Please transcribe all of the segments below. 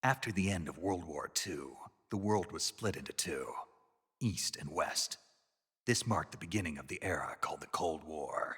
After the end of World War II, the world was split into two, East and West. This marked the beginning of the era called the Cold War.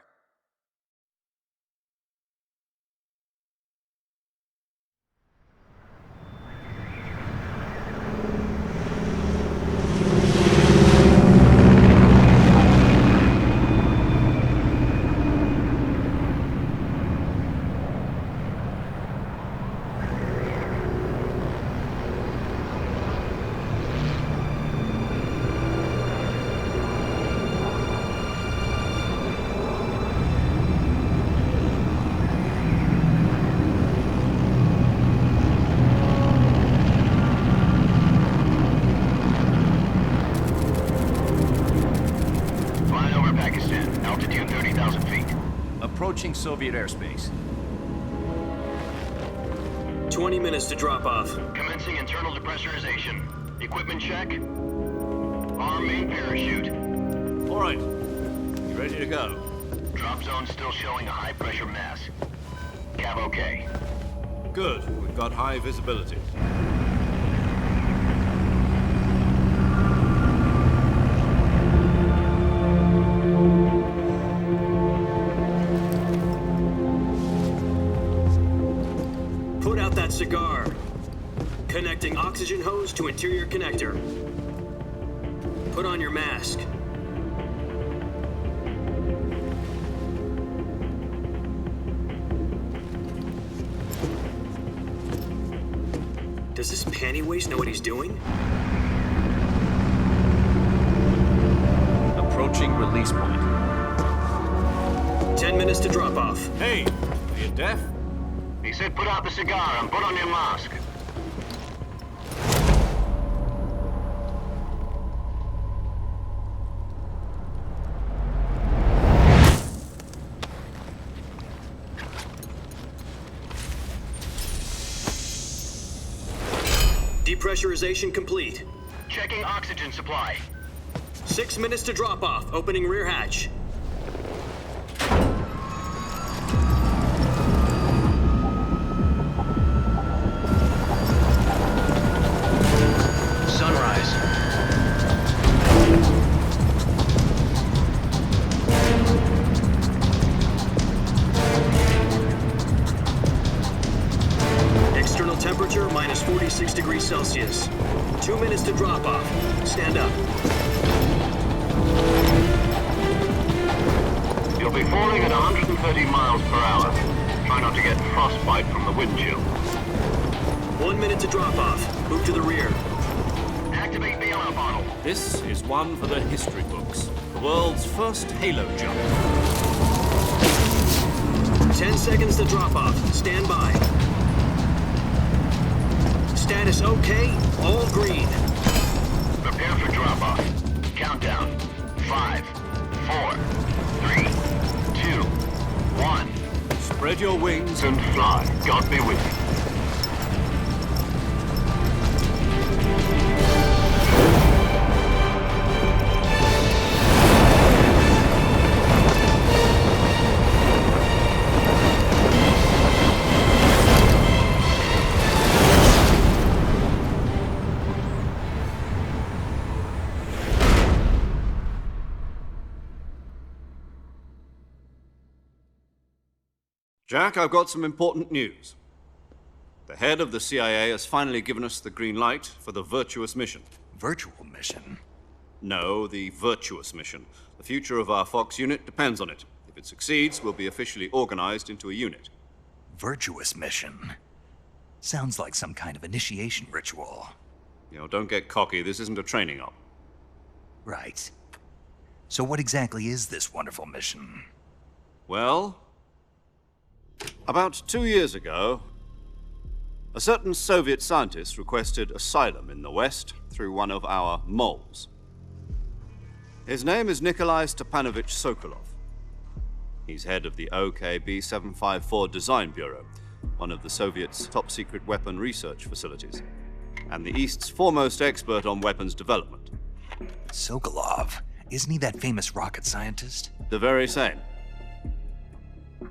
Approaching Soviet airspace. 20 minutes to drop off. Commencing internal depressurization. Equipment check. Arm main parachute. All right. You ready to go? Drop zone still showing a high pressure mass. Cav okay. Good. We've got high visibility. Put out that cigar. Connecting oxygen hose to interior connector. Put on your mask. Does this panty waste know what he's doing? Approaching release point. 10 minutes to drop off. Hey, are you deaf? He said put out the cigar and put on your mask. Depressurization complete. Checking oxygen supply. 6 minutes to drop off. Opening rear hatch. Sunrise. External temperature minus 46 degrees Celsius. 2 minutes to drop off. Stand up. You'll be falling at 130 miles per hour. Try not to get frostbite from the wind chill. 1 minute to drop off. Move to the rear. Activate bailout bottle. This is one for the history books. The world's first halo jump. 10 seconds to drop off. Stand by. Status okay. All green. Prepare for drop off. Countdown. 5, 4, 3, 2, 1. Spread your wings And fly. God be with you. Jack, I've got some important news. The head of the CIA has finally given us the green light for the virtuous mission. Virtual mission? No, the virtuous mission. The future of our Fox unit depends on it. If it succeeds, we'll be officially organized into a unit. Virtuous mission? Sounds like some kind of initiation ritual. You know, don't get cocky. This isn't a training op. Right. So what exactly is this wonderful mission? Well, about 2 years ago, a certain Soviet scientist requested asylum in the West through one of our moles. His name is Nikolai Stepanovich Sokolov. He's head of the OKB 754 Design Bureau, one of the Soviets' top-secret weapon research facilities, and the East's foremost expert on weapons development. Sokolov? Isn't he that famous rocket scientist? The very same.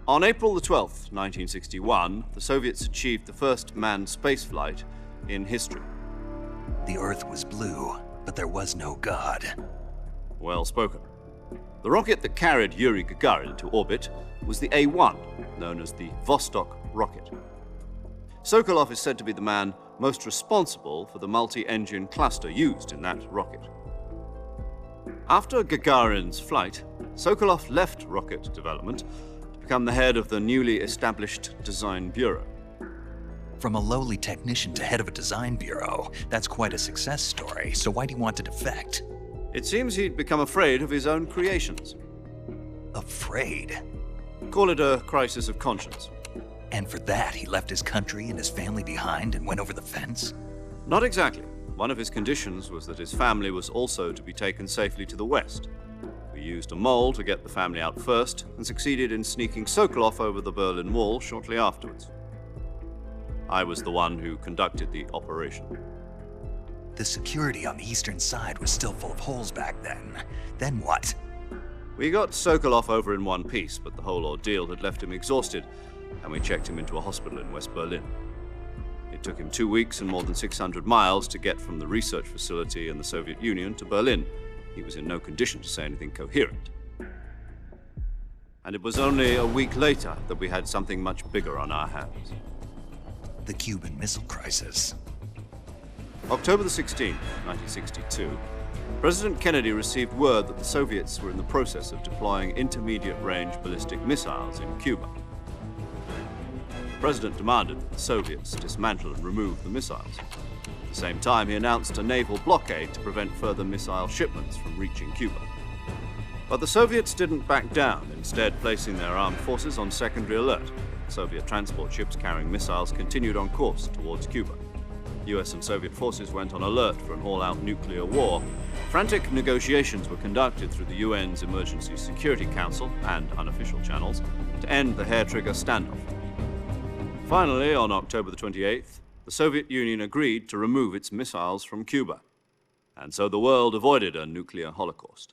On April the 12th, 1961, the Soviets achieved the first manned spaceflight in history. The Earth was blue, but there was no God. Well spoken. The rocket that carried Yuri Gagarin to orbit was the A-1, known as the Vostok rocket. Sokolov is said to be the man most responsible for the multi-engine cluster used in that rocket. After Gagarin's flight, Sokolov left rocket development to become the head of the newly established Design Bureau. From a lowly technician to head of a design bureau, that's quite a success story, so why do you want to defect? It seems he'd become afraid of his own creations. Afraid? Call it a crisis of conscience. And for that, he left his country and his family behind and went over the fence? Not exactly. One of his conditions was that his family was also to be taken safely to the west. We used a mole to get the family out first and succeeded in sneaking Sokolov over the Berlin Wall shortly afterwards. I was the one who conducted the operation. The security on the eastern side was still full of holes back then. Then what? We got Sokolov over in one piece, but the whole ordeal had left him exhausted, and we checked him into a hospital in West Berlin. It took him 2 weeks and more than 600 miles to get from the research facility in the Soviet Union to Berlin. He was in no condition to say anything coherent. And it was only a week later that we had something much bigger on our hands. The Cuban Missile Crisis. October the 16th, 1962, President Kennedy received word that the Soviets were in the process of deploying intermediate-range ballistic missiles in Cuba. The President demanded that the Soviets dismantle and remove the missiles. At the same time, he announced a naval blockade to prevent further missile shipments from reaching Cuba. But the Soviets didn't back down, instead placing their armed forces on secondary alert. Soviet transport ships carrying missiles continued on course towards Cuba. US and Soviet forces went on alert for an all-out nuclear war. Frantic negotiations were conducted through the UN's Emergency Security Council and unofficial channels to end the hair-trigger standoff. Finally, on October the 28th, the Soviet Union agreed to remove its missiles from Cuba, and so the world avoided a nuclear holocaust.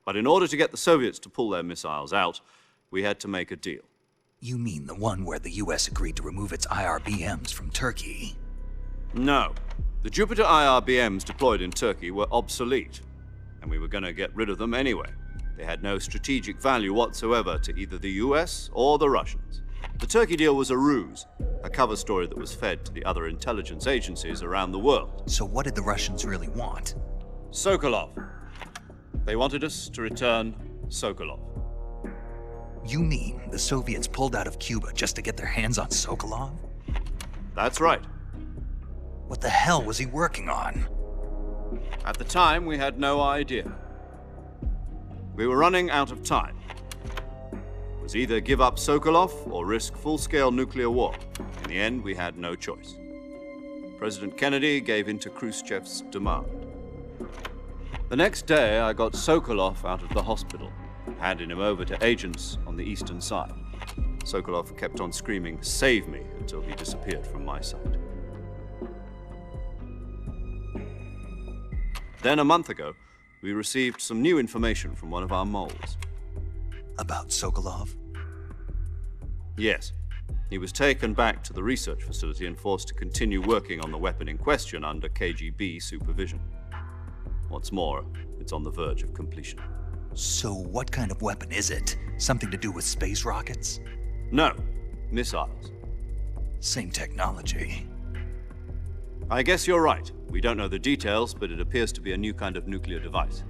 But in order to get the Soviets to pull their missiles out, we had to make a deal. You mean the one where the US agreed to remove its IRBMs from Turkey? No. The Jupiter IRBMs deployed in Turkey were obsolete, and we were going to get rid of them anyway. They had no strategic value whatsoever to either the US or the Russians. The Turkey deal was a ruse, a cover story that was fed to the other intelligence agencies around the world. So what did the Russians really want? Sokolov. They wanted us to return Sokolov. You mean the Soviets pulled out of Cuba just to get their hands on Sokolov? That's right. What the hell was he working on? At the time, we had no idea. We were running out of time. It was either give up Sokolov or risk full-scale nuclear war. In the end, we had no choice. President Kennedy gave in to Khrushchev's demand. The next day, I got Sokolov out of the hospital, handing him over to agents on the eastern side. Sokolov kept on screaming, "Save me," until he disappeared from my sight. Then a month ago, we received some new information from one of our moles. About Sokolov? Yes. He was taken back to the research facility and forced to continue working on the weapon in question under KGB supervision. What's more, it's on the verge of completion. So what kind of weapon is it? Something to do with space rockets? No, missiles. Same technology. I guess you're right. We don't know the details, but it appears to be a new kind of nuclear device.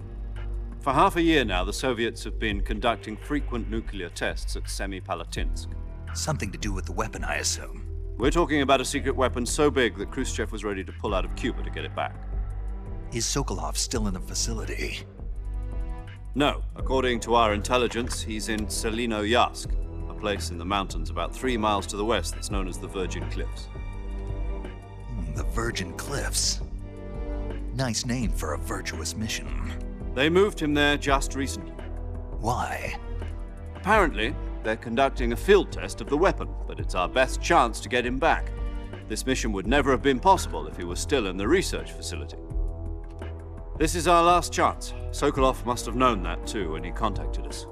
For half a year now, the Soviets have been conducting frequent nuclear tests at Semipalatinsk. Something to do with the weapon, I assume. We're talking about a secret weapon so big that Khrushchev was ready to pull out of Cuba to get it back. Is Sokolov still in the facility? No. According to our intelligence, he's in Selinoyarsk, a place in the mountains about 3 miles to the west that's known as the Virgin Cliffs. The Virgin Cliffs. Nice name for a virtuous mission. They moved him there just recently. Why? Apparently, they're conducting a field test of the weapon, but it's our best chance to get him back. This mission would never have been possible if he was still in the research facility. This is our last chance. Sokolov must have known that too when he contacted us.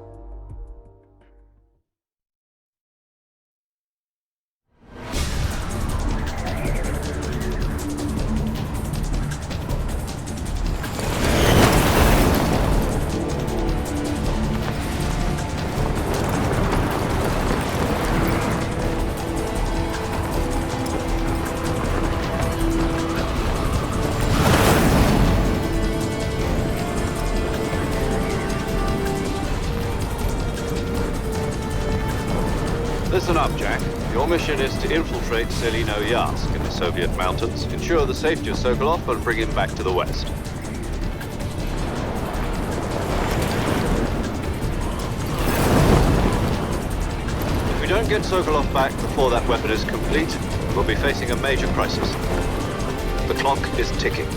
Listen up, Jack. Your mission is to infiltrate Selino-Yarsk in the Soviet mountains, ensure the safety of Sokolov, and bring him back to the west. If we don't get Sokolov back before that weapon is complete, we'll be facing a major crisis. The clock is ticking.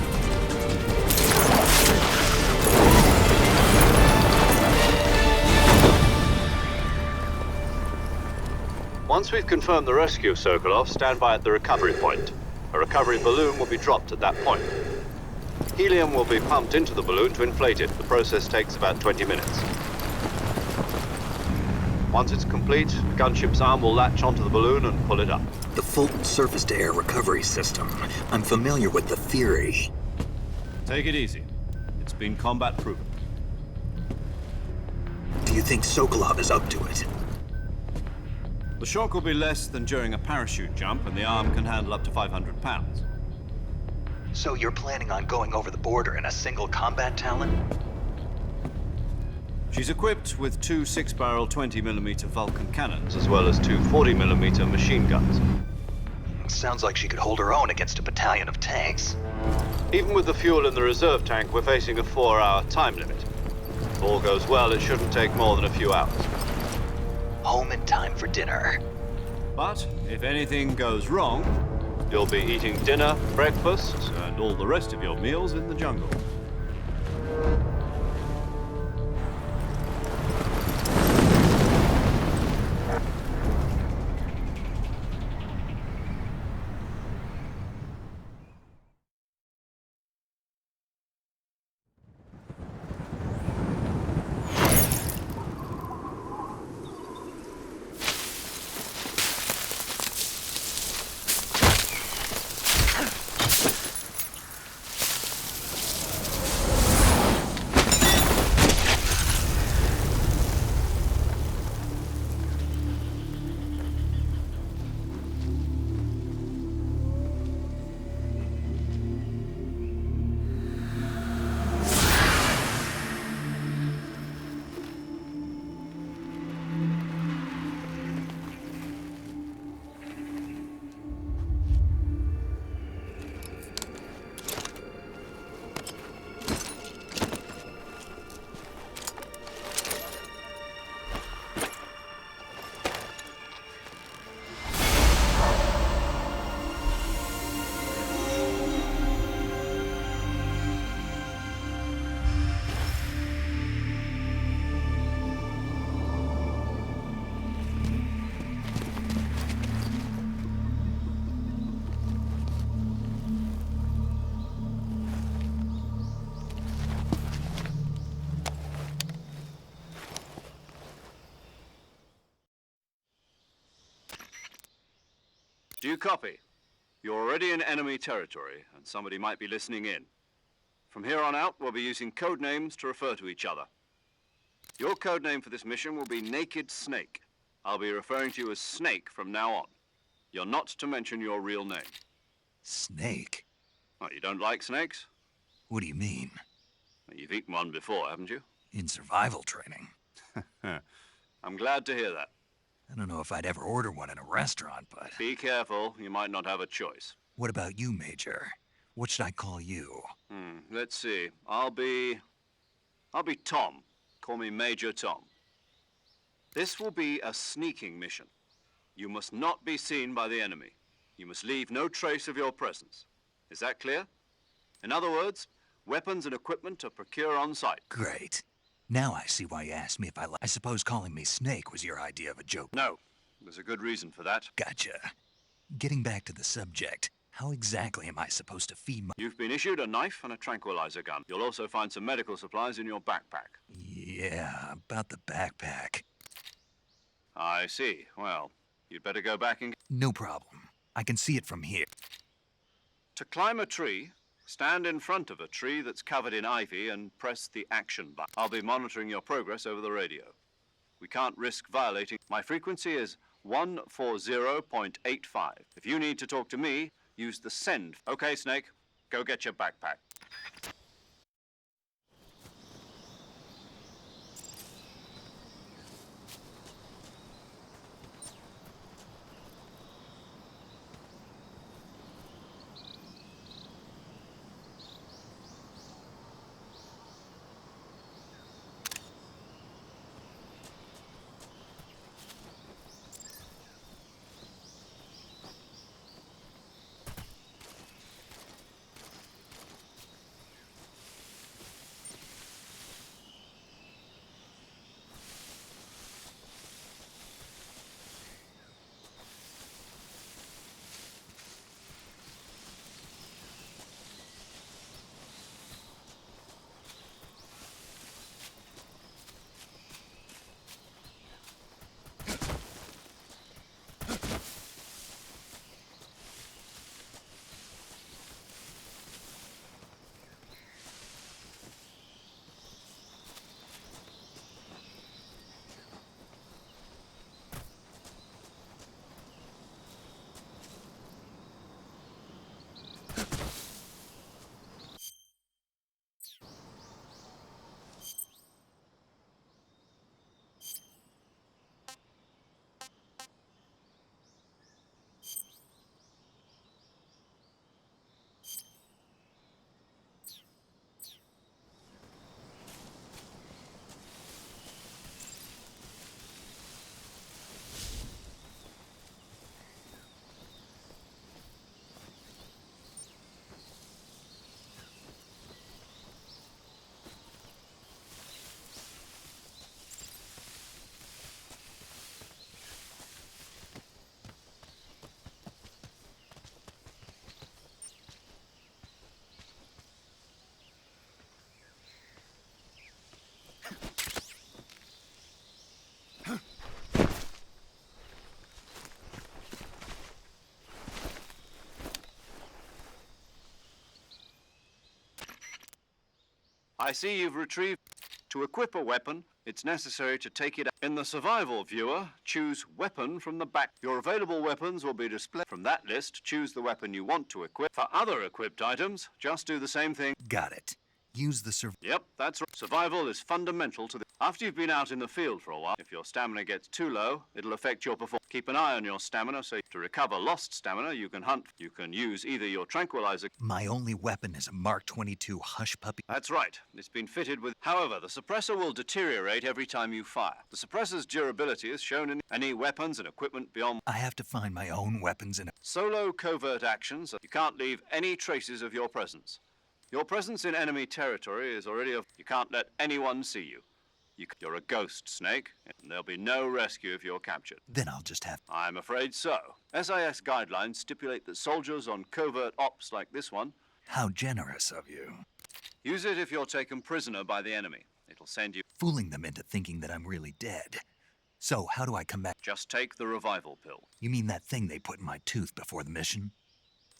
Once we've confirmed the rescue of Sokolov, stand by at the recovery point. A recovery balloon will be dropped at that point. Helium will be pumped into the balloon to inflate it. The process takes about 20 minutes. Once it's complete, the gunship's arm will latch onto the balloon and pull it up. The Fulton surface-to-air recovery system. I'm familiar with the theory. Take it easy. It's been combat proven. Do you think Sokolov is up to it? The shock will be less than during a parachute jump, and the arm can handle up to 500 pounds. So you're planning on going over the border in a single combat Talon? She's equipped with two 6-barrel 20mm Vulcan cannons, as well as two 40mm machine guns. Sounds like she could hold her own against a battalion of tanks. Even with the fuel in the reserve tank, we're facing a 4-hour time limit. If all goes well, it shouldn't take more than a few hours. Home in time for dinner. But if anything goes wrong, you'll be eating dinner, breakfast, and all the rest of your meals in the jungle. Do you copy? You're already in enemy territory, and somebody might be listening in. From here on out, we'll be using code names to refer to each other. Your code name for this mission will be Naked Snake. I'll be referring to you as Snake from now on. You're not to mention your real name. Snake? Oh, you don't like snakes? What do you mean? Well, you've eaten one before, haven't you? In survival training? I'm glad to hear that. I don't know if I'd ever order one in a restaurant, but... Be careful, you might not have a choice. What about you, Major? What should I call you? Let's see. I'll be Tom. Call me Major Tom. This will be a sneaking mission. You must not be seen by the enemy. You must leave no trace of your presence. Is that clear? In other words, weapons and equipment to procure on site. Great. Now I see why you asked me if I suppose calling me Snake was your idea of a joke. No, there's a good reason for that. Gotcha. Getting back to the subject, how exactly am I supposed to feed my... You've been issued a knife and a tranquilizer gun. You'll also find some medical supplies in your backpack. Yeah, about the backpack. I see. Well, you'd better go back and... No problem. I can see it from here. To climb a tree, stand in front of a tree that's covered in ivy and press the action button. I'll be monitoring your progress over the radio. We can't risk violating... My frequency is 140.85. If you need to talk to me, use the send. Okay, Snake, go get your backpack. I see you've retrieved. To equip a weapon, it's necessary to take it out. In the survival viewer, choose weapon from the back. Your available weapons will be displayed. From that list, choose the weapon you want to equip. For other equipped items, just do the same thing. Got it. Use the Yep, that's right. Survival is fundamental to the... After you've been out in the field for a while, if your stamina gets too low, it'll affect your performance. Keep an eye on your stamina, so to recover lost stamina, you can hunt. You can use either your tranquilizer... My only weapon is a Mark 22 Hush Puppy. That's right. It's been fitted with... However, the suppressor will deteriorate every time you fire. The suppressor's durability is shown in any weapons and equipment beyond... I have to find my own weapons in... Solo covert actions, you can't leave any traces of your presence. Your presence in enemy territory is already a... You can't let anyone see you. You're a ghost, Snake, and there'll be no rescue if you're captured. Then I'll just have... I'm afraid so. SIS guidelines stipulate that soldiers on covert ops like this one... How generous of you. Use it if you're taken prisoner by the enemy. It'll send you... Fooling them into thinking that I'm really dead. So, how do I come back? Just take the revival pill. You mean that thing they put in my tooth before the mission?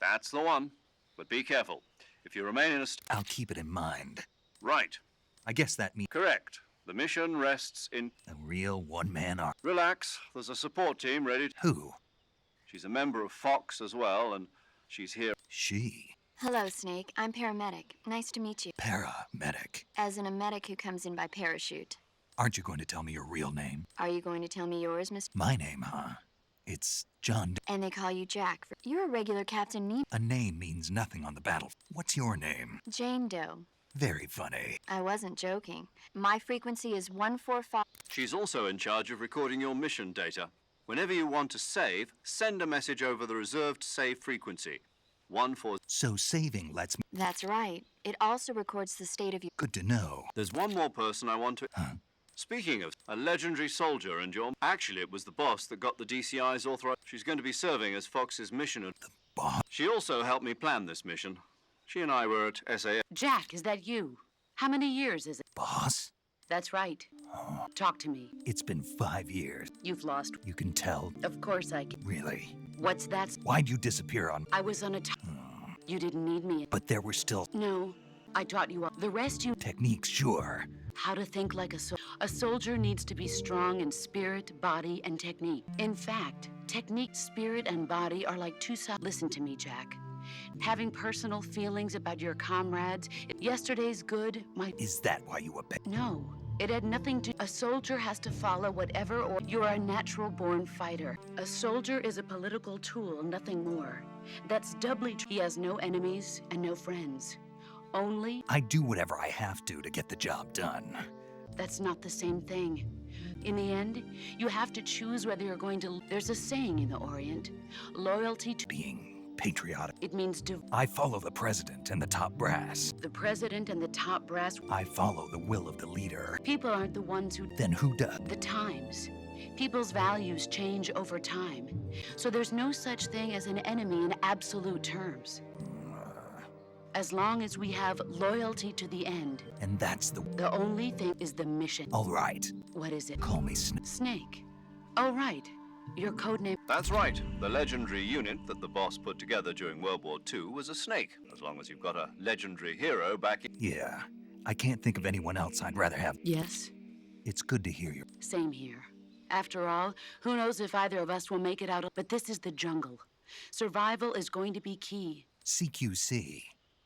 That's the one. But be careful. If you remain in a... I'll keep it in mind. Right. I guess that means... Correct. The mission rests in... A real one-man army. Relax. There's a support team ready to... Who? She's a member of Fox as well, and she's here. She. Hello, Snake. I'm paramedic. Nice to meet you. Paramedic. As in a medic who comes in by parachute. Aren't you going to tell me your real name? Are you going to tell me yours, Mr. My name, huh? It's John Doe. And they call you Jack. You're a regular Captain Nemo. A name means nothing on the battle. What's your name? Jane Doe. Very funny. I wasn't joking. My frequency is 145. She's also in charge of recording your mission data. Whenever you want to save, send a message over the reserved save frequency. 14... So saving lets me... That's right. It also records the state of you. Good to know. There's one more person I want to... Huh? Speaking of, a legendary soldier and your... Actually, it was the boss that got the DCI's authorized... She's going to be serving as Fox's mission and... The boss? She also helped me plan this mission. She and I were at SAS. Jack, is that you? How many years is it? Boss? That's right. Talk to me. It's been 5 years. You've lost. You can tell. Of course I can. Really? What's that? Why'd you disappear on... I was on a You didn't need me. But there were still... No. I taught you all. The rest you... Techniques, sure. How to think like a soldier. A soldier needs to be strong in spirit, body, and technique. In fact, technique, spirit, and body are like two sides. Listen to me, Jack. Having personal feelings about your comrades. Yesterday's good might... Is that why you abandoned... No. It had nothing to... A soldier has to follow whatever or... You're a natural-born fighter. A soldier is a political tool, nothing more. That's doubly true. He has no enemies and no friends. Only... I do whatever I have to get the job done. That's not the same thing. In the end, you have to choose whether you're going to... There's a saying in the Orient. Loyalty to... Being patriotic. It means I follow the president and the top brass. the president and the top brass. I follow the will of the leader. People aren't the ones who... Then who does? The times. People's values change over time. So there's no such thing as an enemy in absolute terms. As long as we have loyalty to the end. And that's The only thing is the mission. All right. What is it? Call me Snake. Snake. Oh, right. Your codename... That's right. The legendary unit that the boss put together during World War II was a snake. As long as you've got a legendary hero back in... Yeah. I can't think of anyone else I'd rather have. Yes? It's good to hear you. Same here. After all, who knows if either of us will make it out of... But this is the jungle. Survival is going to be key. CQC.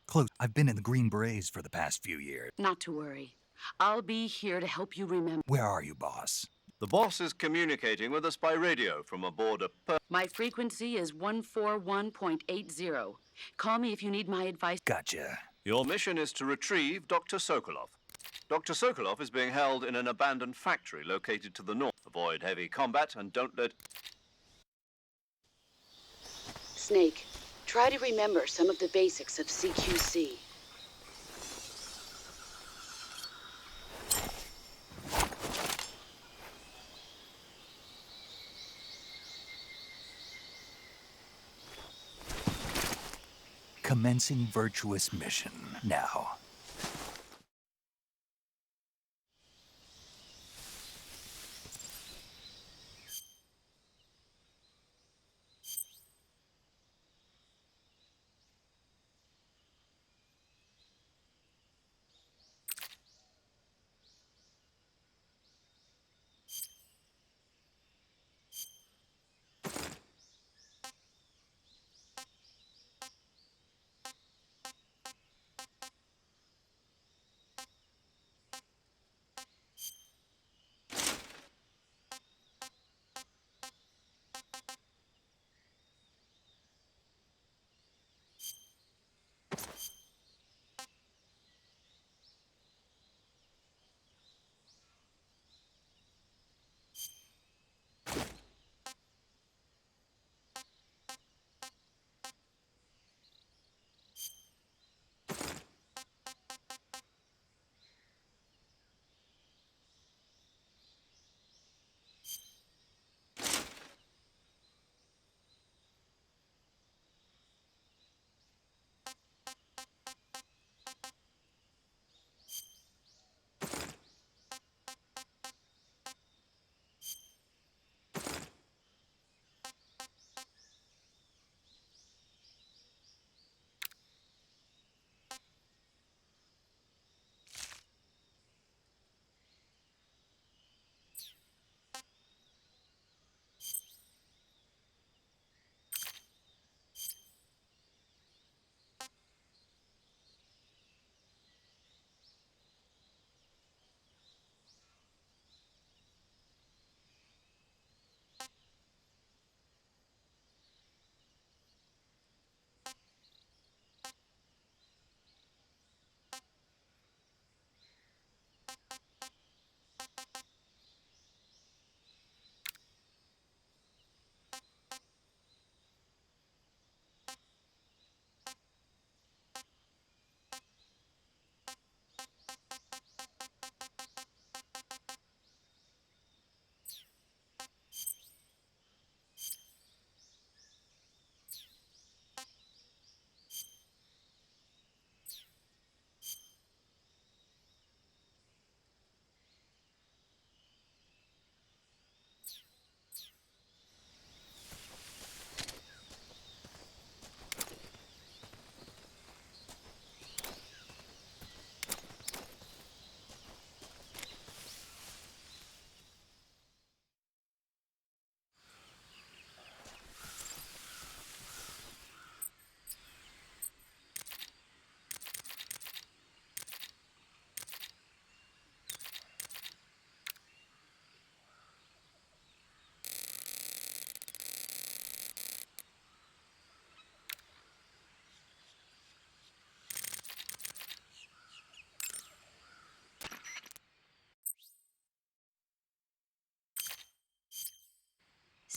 Close. I've been in the Green Berets for the past few years. Not to worry. I'll be here to help you remember. Where are you, boss? The boss is communicating with us by radio from aboard a... My frequency is 141.80. Call me if you need my advice. Gotcha. Your mission is to retrieve Dr. Sokolov. Dr. Sokolov is being held in an abandoned factory located to the north. Avoid heavy combat and don't let... Snake, try to remember some of the basics of CQC. Commencing virtuous mission now.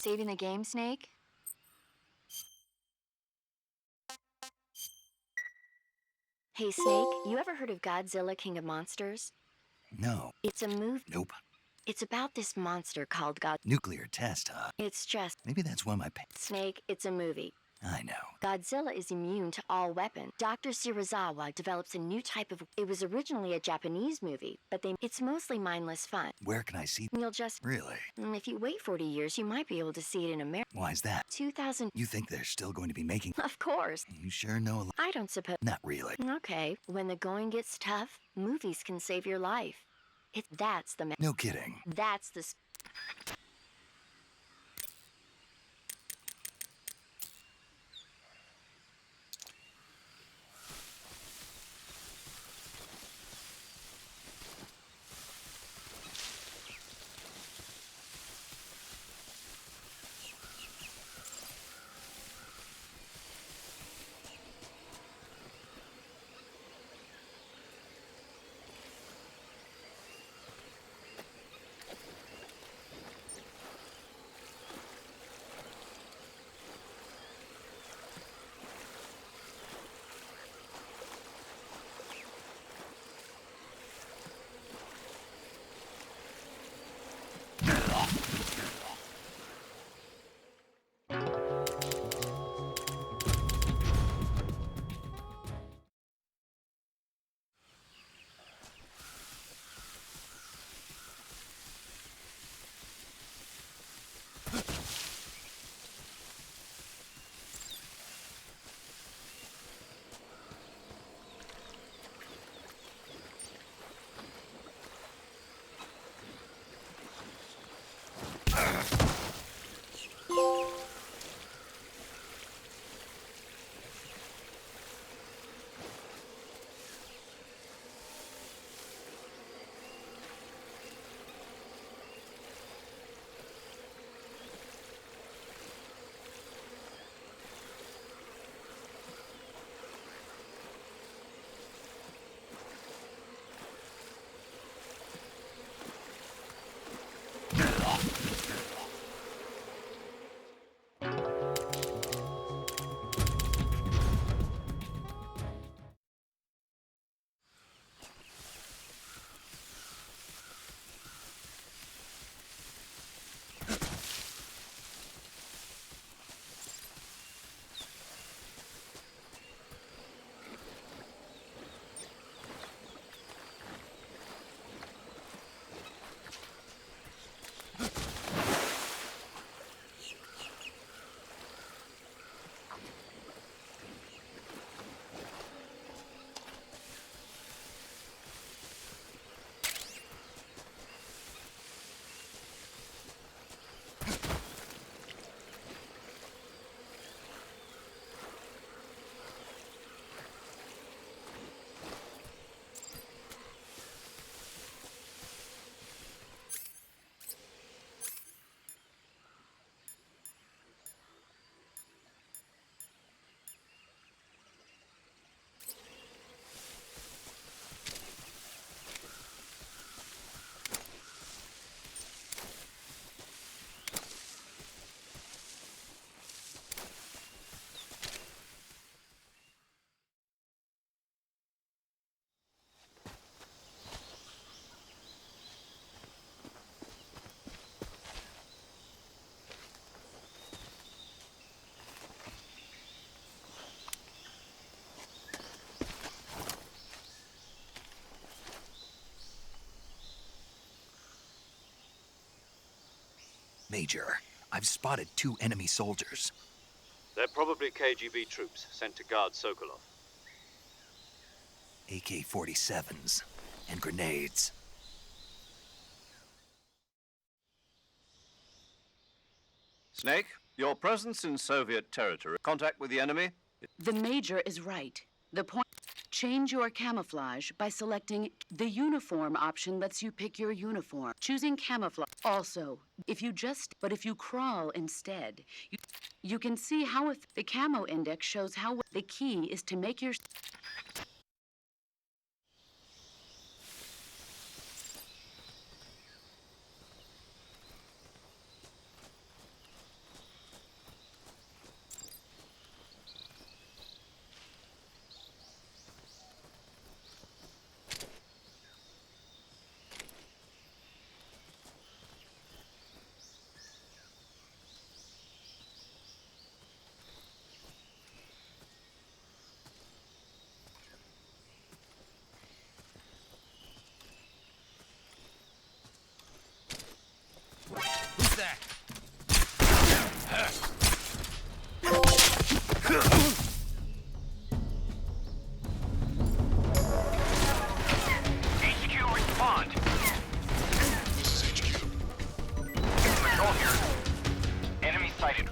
Saving the game, Snake? Hey, Snake, you ever heard of Godzilla, King of Monsters? No. It's a movie. Nope. It's about this monster called God. Nuclear test, huh? It's just... Maybe that's why my Snake, it's a movie. I know. Godzilla is immune to all weapons. Dr. Shirazawa develops a new type of... It was originally a Japanese movie, but it's mostly mindless fun. Where can I see? You'll just... Really? If you wait 40 years, you might be able to see it in America. Why's that? 2000... You think they're still going to be making... Of course. You sure know a lot? I don't suppose... Not really. Okay, when the going gets tough, movies can save your life. That's the... No kidding. That's the... Major, I've spotted 2 enemy soldiers. They're probably KGB troops sent to guard Sokolov. AK-47s and grenades. Snake, your presence in Soviet territory. Contact with the enemy? The Major is right. The point... Change your camouflage by selecting the uniform option lets you pick your uniform. Choosing camouflage. Also, if you crawl instead, you can see how if the camo index shows how the key is to make your...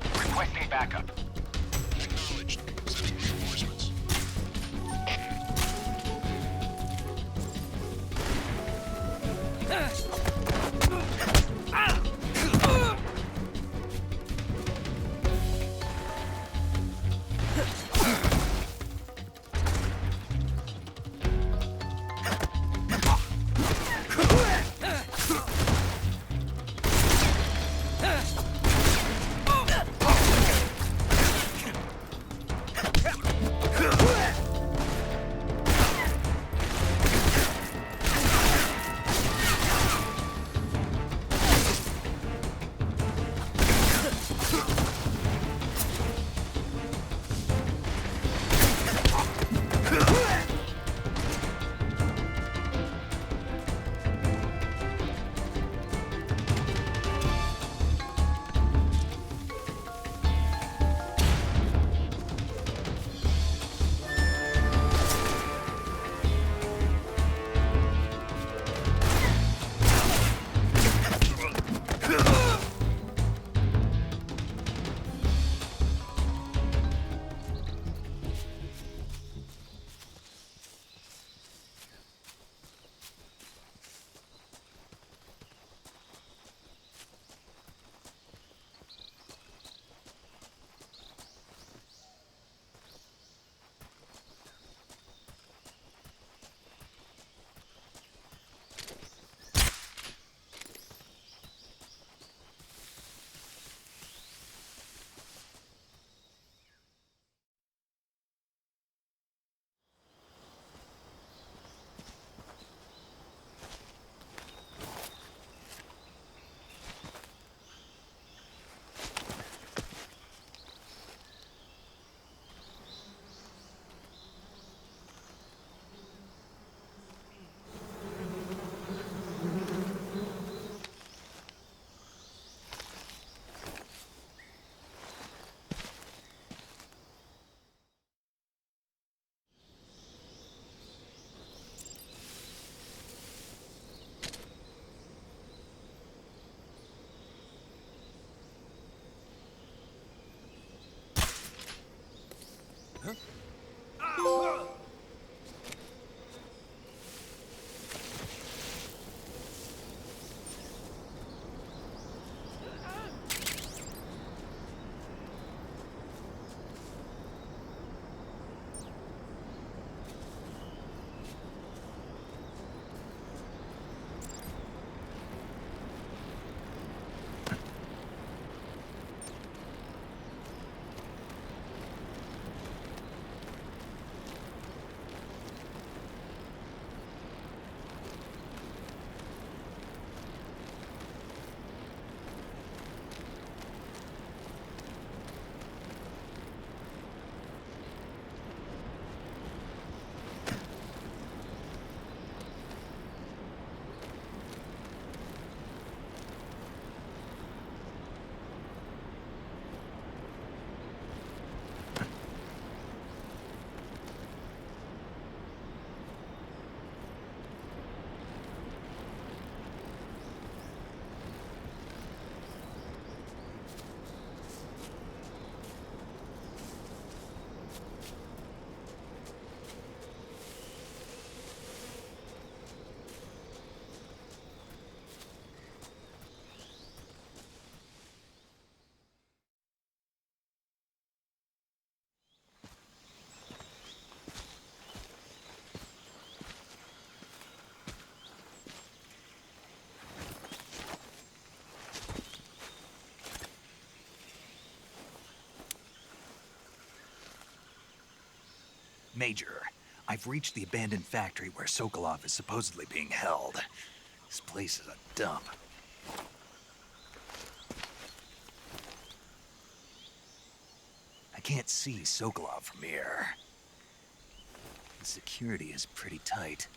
Requesting backup. Acknowledged. Sending reinforcements. Major, I've reached the abandoned factory where Sokolov is supposedly being held. This place is a dump. I can't see Sokolov from here. The security is pretty tight.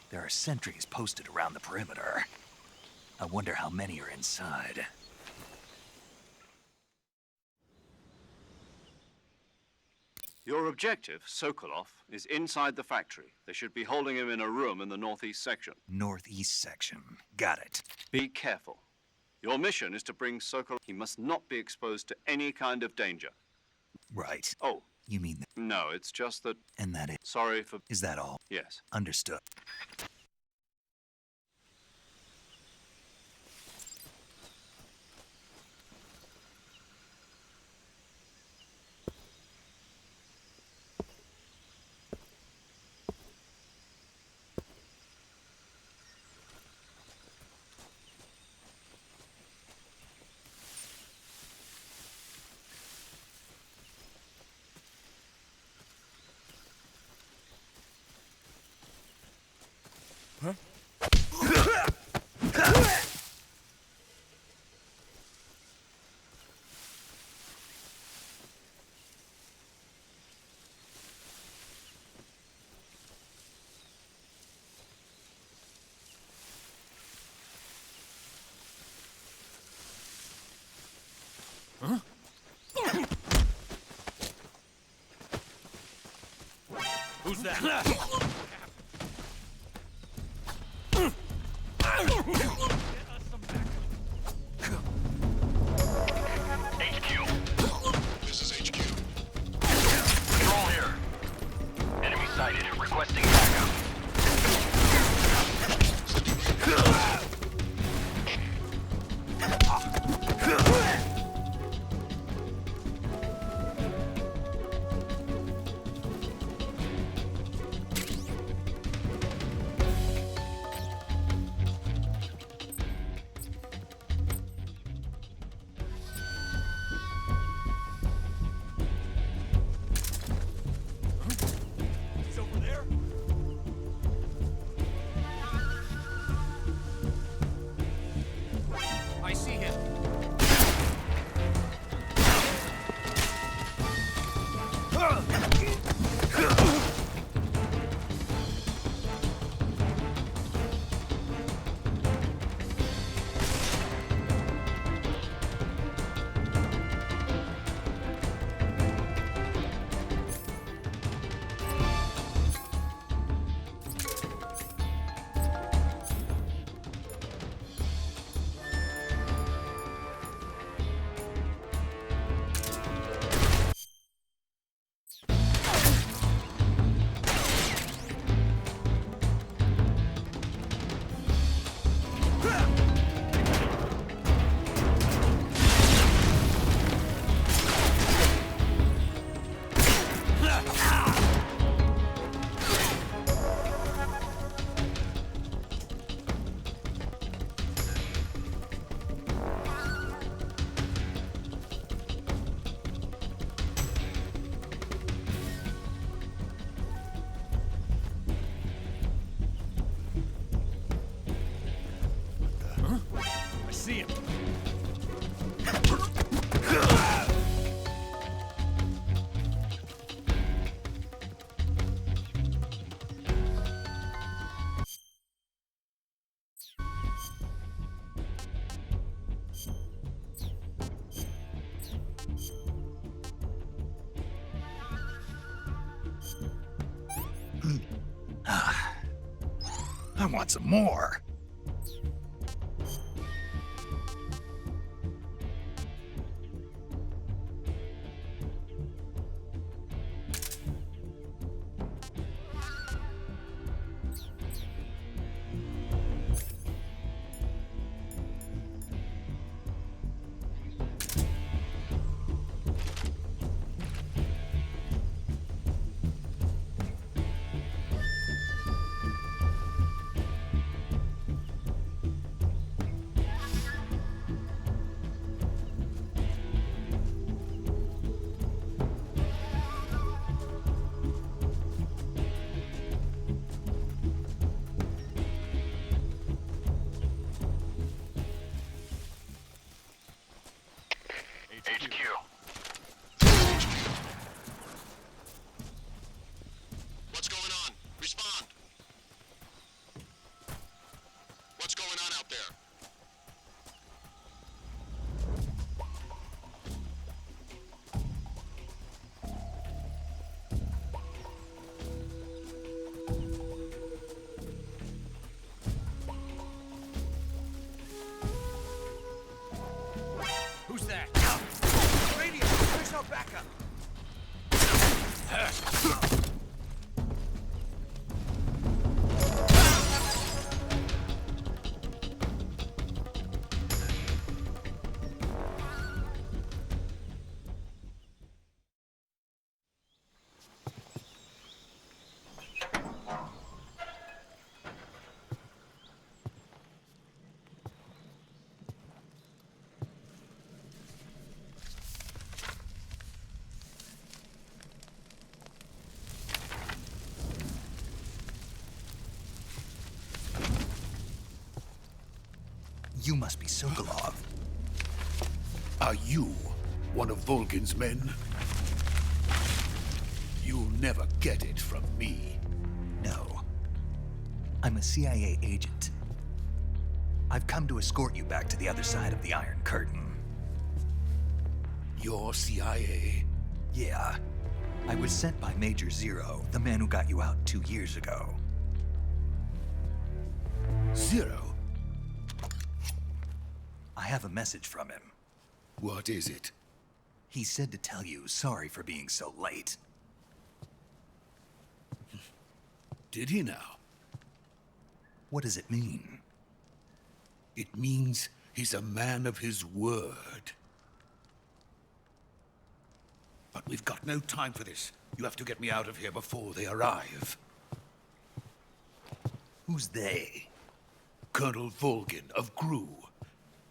There are sentries posted around the perimeter. I wonder how many are inside. Your objective, Sokolov, is inside the factory. They should be holding him in a room in the northeast section. Northeast section. Got it. Be careful. Your mission is to bring Sokolov. He must not be exposed to any kind of danger. Right. Oh, You mean that? no, it's just that... And that it? Sorry for... Is that all? Yes. Understood. Who's that? HQ. This is HQ. Control here. Enemy sighted. Requesting backup. He's over there? I see him. I see him. I want some more. You must be Sokolov. Are you one of Volgin's men? You'll never get it from me. No. I'm a CIA agent. I've come to escort you back to the other side of the Iron Curtain. You're CIA? Yeah. I was sent by Major Zero, the man who got you out 2 years ago. Zero? I have a message from him. What is it? He said to tell you sorry for being so late. Did he now? What does it mean? It means he's a man of his word. But we've got no time for this. You have to get me out of here before they arrive. Who's they? Colonel Volgin of GRU.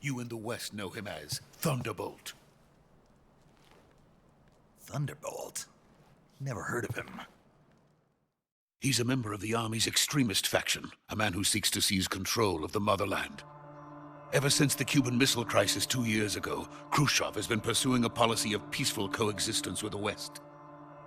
You in the West know him as Thunderbolt. Thunderbolt? Never heard of him. He's a member of the Army's extremist faction, a man who seeks to seize control of the motherland. Ever since the Cuban Missile Crisis 2 years ago, Khrushchev has been pursuing a policy of peaceful coexistence with the West.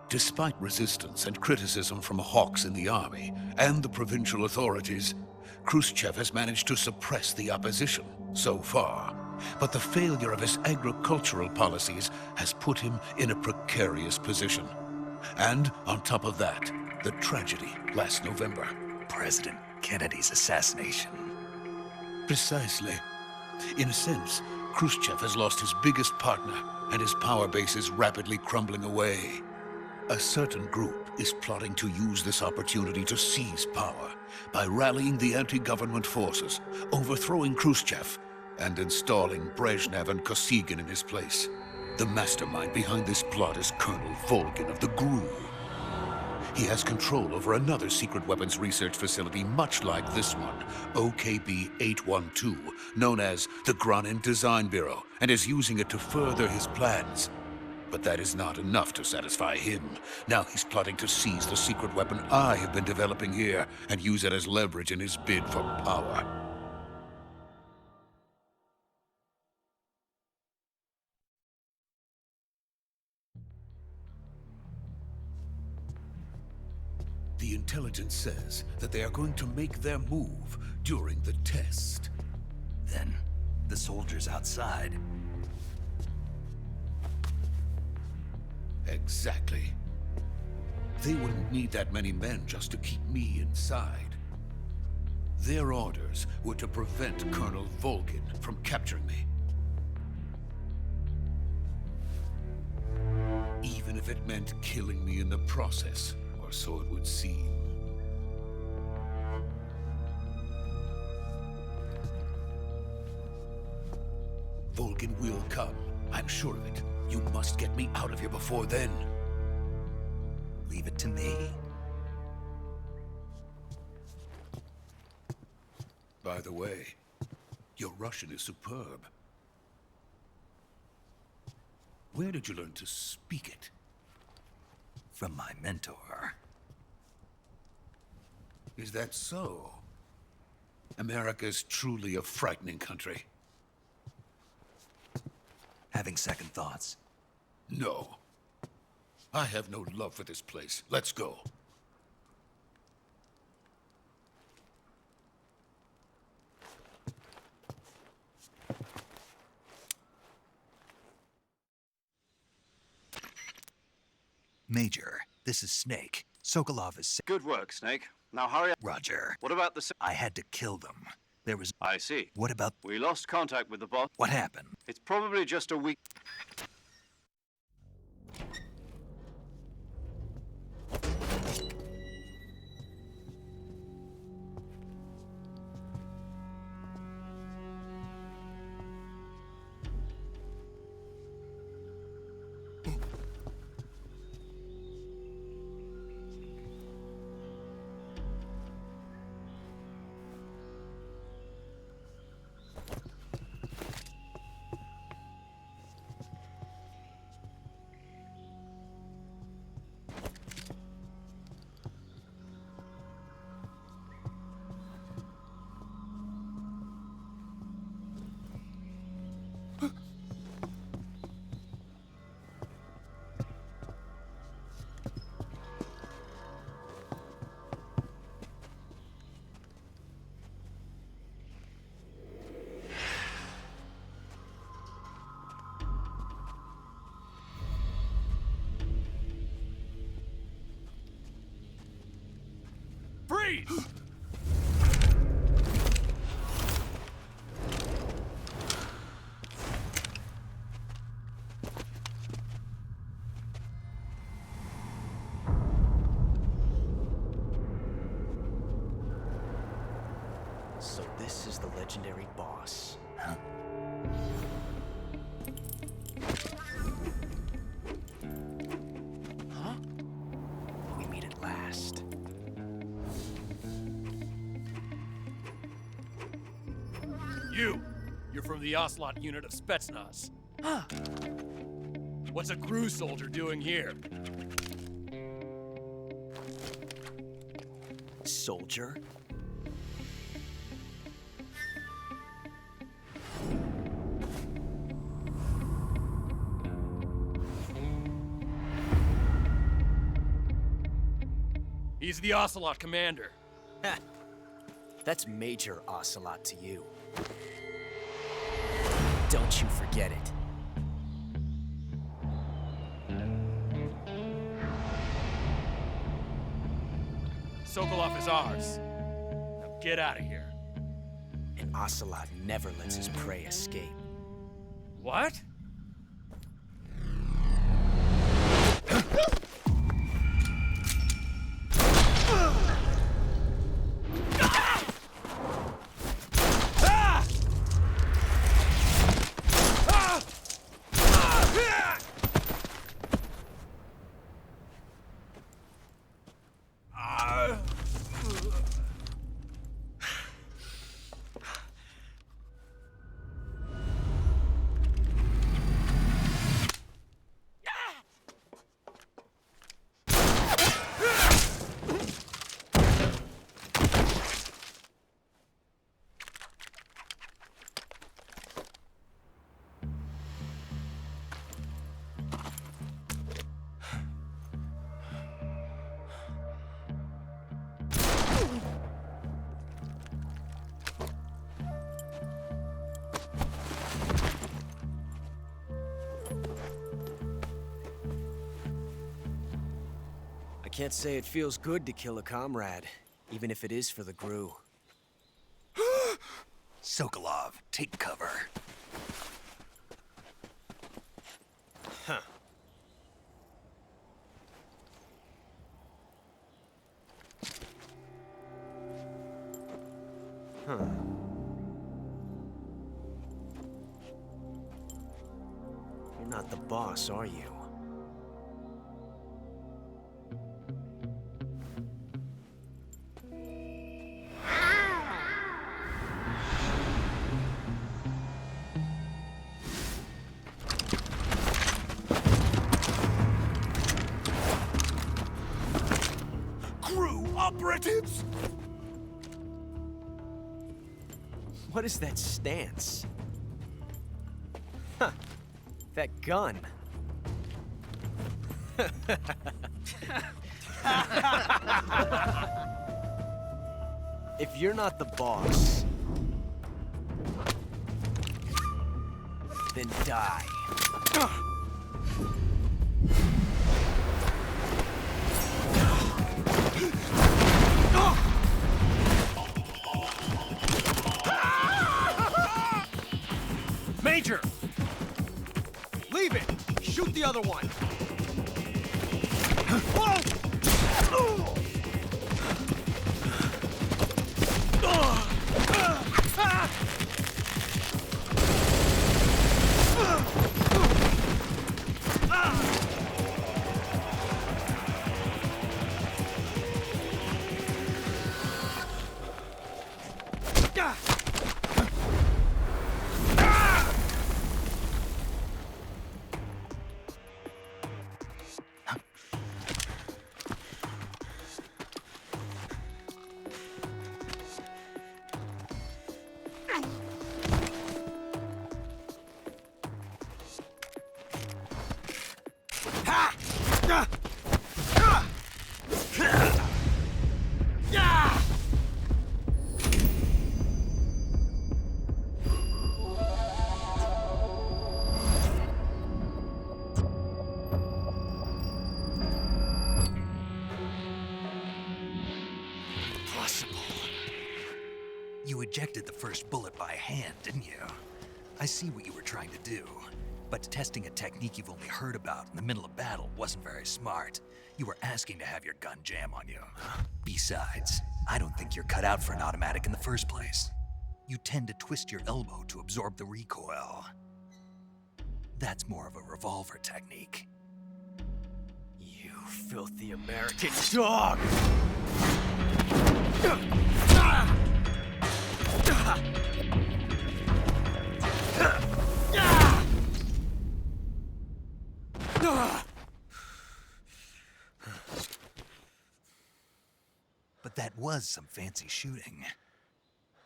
Despite resistance and criticism from hawks in the army and the provincial authorities, Khrushchev has managed to suppress the opposition so far. But the failure of his agricultural policies has put him in a precarious position. And on top of that, the tragedy last November. President Kennedy's assassination. Precisely. In a sense, Khrushchev has lost his biggest partner, and his power base is rapidly crumbling away. A certain group is plotting to use this opportunity to seize power by rallying the anti-government forces, overthrowing Khrushchev, and installing Brezhnev and Kosygin in his place. The mastermind behind this plot is Colonel Volgin of the GRU. He has control over another secret weapons research facility much like this one, OKB-812, known as the Granin Design Bureau, and is using it to further his plans. But that is not enough to satisfy him. Now he's plotting to seize the secret weapon I have been developing here and use it as leverage in his bid for power. The intelligence says that they are going to make their move during the test. Then, the soldiers outside. Exactly. They wouldn't need that many men just to keep me inside. Their orders were to prevent Colonel Volgin from capturing me. Even if it meant killing me in the process, or so it would seem. Volgin will come. I'm sure of it. You must get me out of here before then. Leave it to me. By the way, your Russian is superb. Where did you learn to speak it? From my mentor. Is that so? America's truly a frightening country. Having second thoughts. No. I have no love for this place. Let's go. Major, this is Snake. Sokolov is... Good work, Snake. Now hurry up. Roger. What about the... I had to kill them. There was... I see. What about... We lost contact with the boss. What happened? It's probably just a week... Freeze! So this is the legendary boss. Huh? Huh? We meet at last. You're from the Ocelot unit of Spetsnaz. Huh. What's a crew soldier doing here? Soldier? He's the Ocelot commander. Ha! That's Major Ocelot to you. Don't you forget it. Sokolov is ours. Now get out of here. And Ocelot never lets his prey escape. What? I can't say it feels good to kill a comrade, even if it is for the GRU. Sokolov, take cover. Huh. Huh. You're not the boss, are you? Operatives! What is that stance? Huh. That gun. If you're not the boss, then die. Major! Leave it! Shoot the other one! ejected the first bullet by hand, didn't you? I see what you were trying to do, but testing a technique you've only heard about in the middle of battle wasn't very smart. You were asking to have your gun jam on you. Besides, I don't think you're cut out for an automatic in the first place. You tend to twist your elbow to absorb the recoil. That's more of a revolver technique. You filthy American dog! But that was some fancy shooting.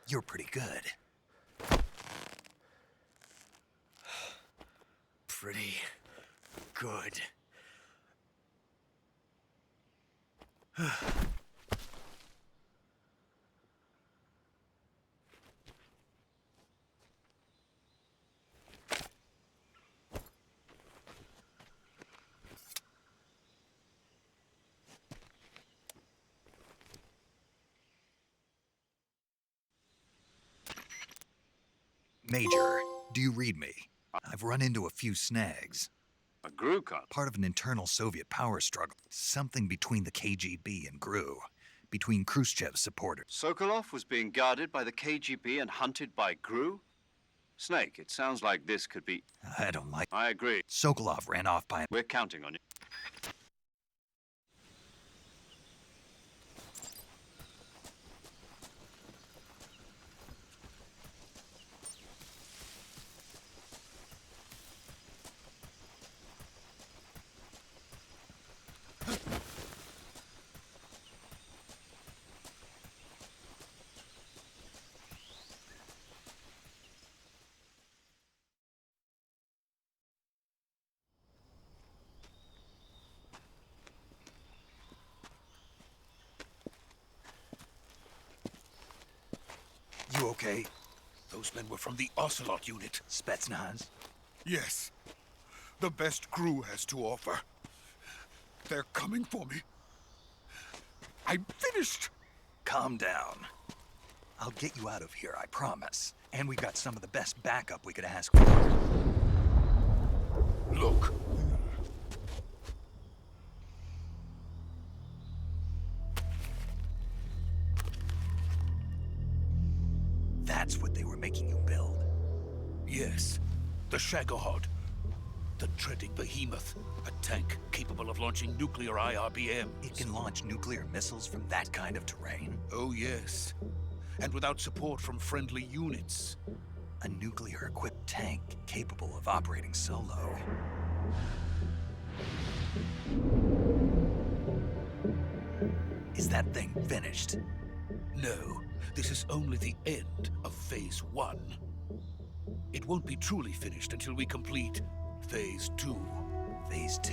You're pretty good. Pretty good. Major, do you read me? I've run into a few snags. A GRU cut? Part of an internal Soviet power struggle. Something between the KGB and GRU. Between Khrushchev's supporters. Sokolov was being guarded by the KGB and hunted by GRU? Snake, it sounds like this could be... I don't like... I agree. Sokolov ran off by... We're counting on you. You okay? Those men were from the Ocelot unit. Spetsnaz? Yes. The best GRU has to offer. They're coming for me. I'm finished. Calm down. I'll get you out of here, I promise. And we got some of the best backup we could ask for. Look. That's what they were making you build. Yes. The Shagohod. The treading behemoth. A tank capable of launching nuclear IRBMs. It can launch nuclear missiles from that kind of terrain? Oh, yes. And without support from friendly units. A nuclear-equipped tank capable of operating solo. Is that thing finished? No, this is only the end of Phase 1. It won't be truly finished until we complete Phase 2. Phase 2?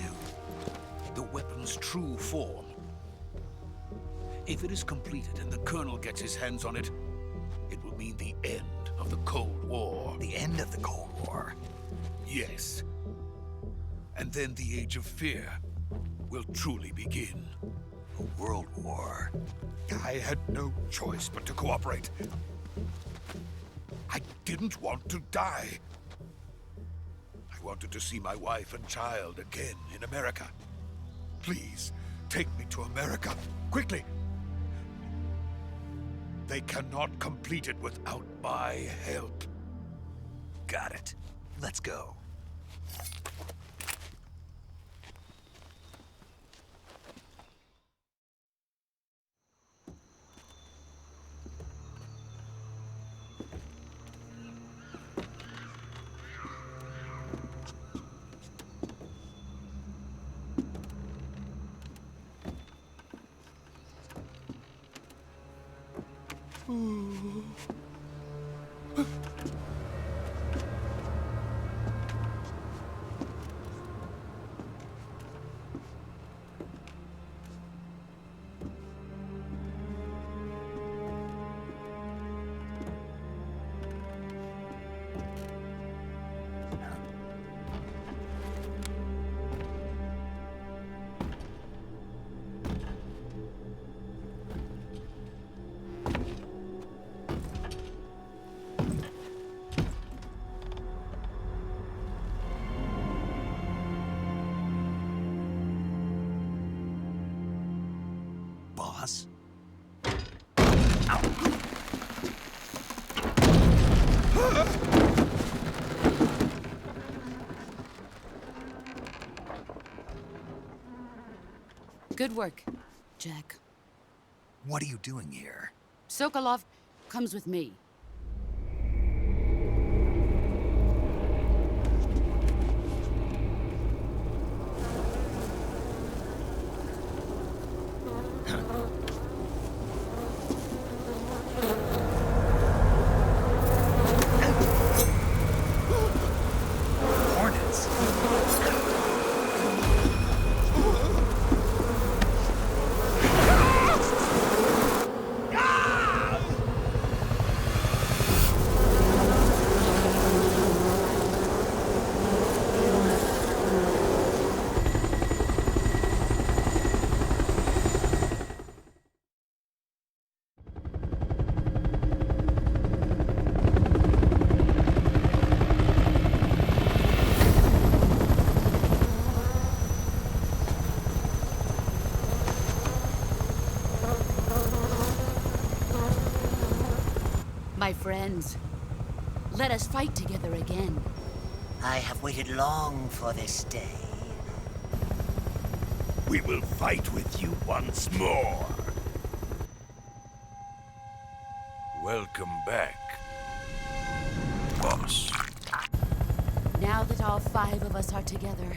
The weapon's true form. If it is completed and the Colonel gets his hands on it, it will mean the end of the Cold War. The end of the Cold War? Yes. And then the Age of Fear will truly begin. A world war? I had no choice but to cooperate. I didn't want to die. I wanted to see my wife and child again in America. Please, take me to America, quickly. They cannot complete it without my help. Got it. Let's go. Good work, Jack. What are you doing here? Sokolov comes with me. Hornets. My friends, let us fight together again. I have waited long for this day. We will fight with you once more. Welcome back, boss. Now that all 5 of us are together,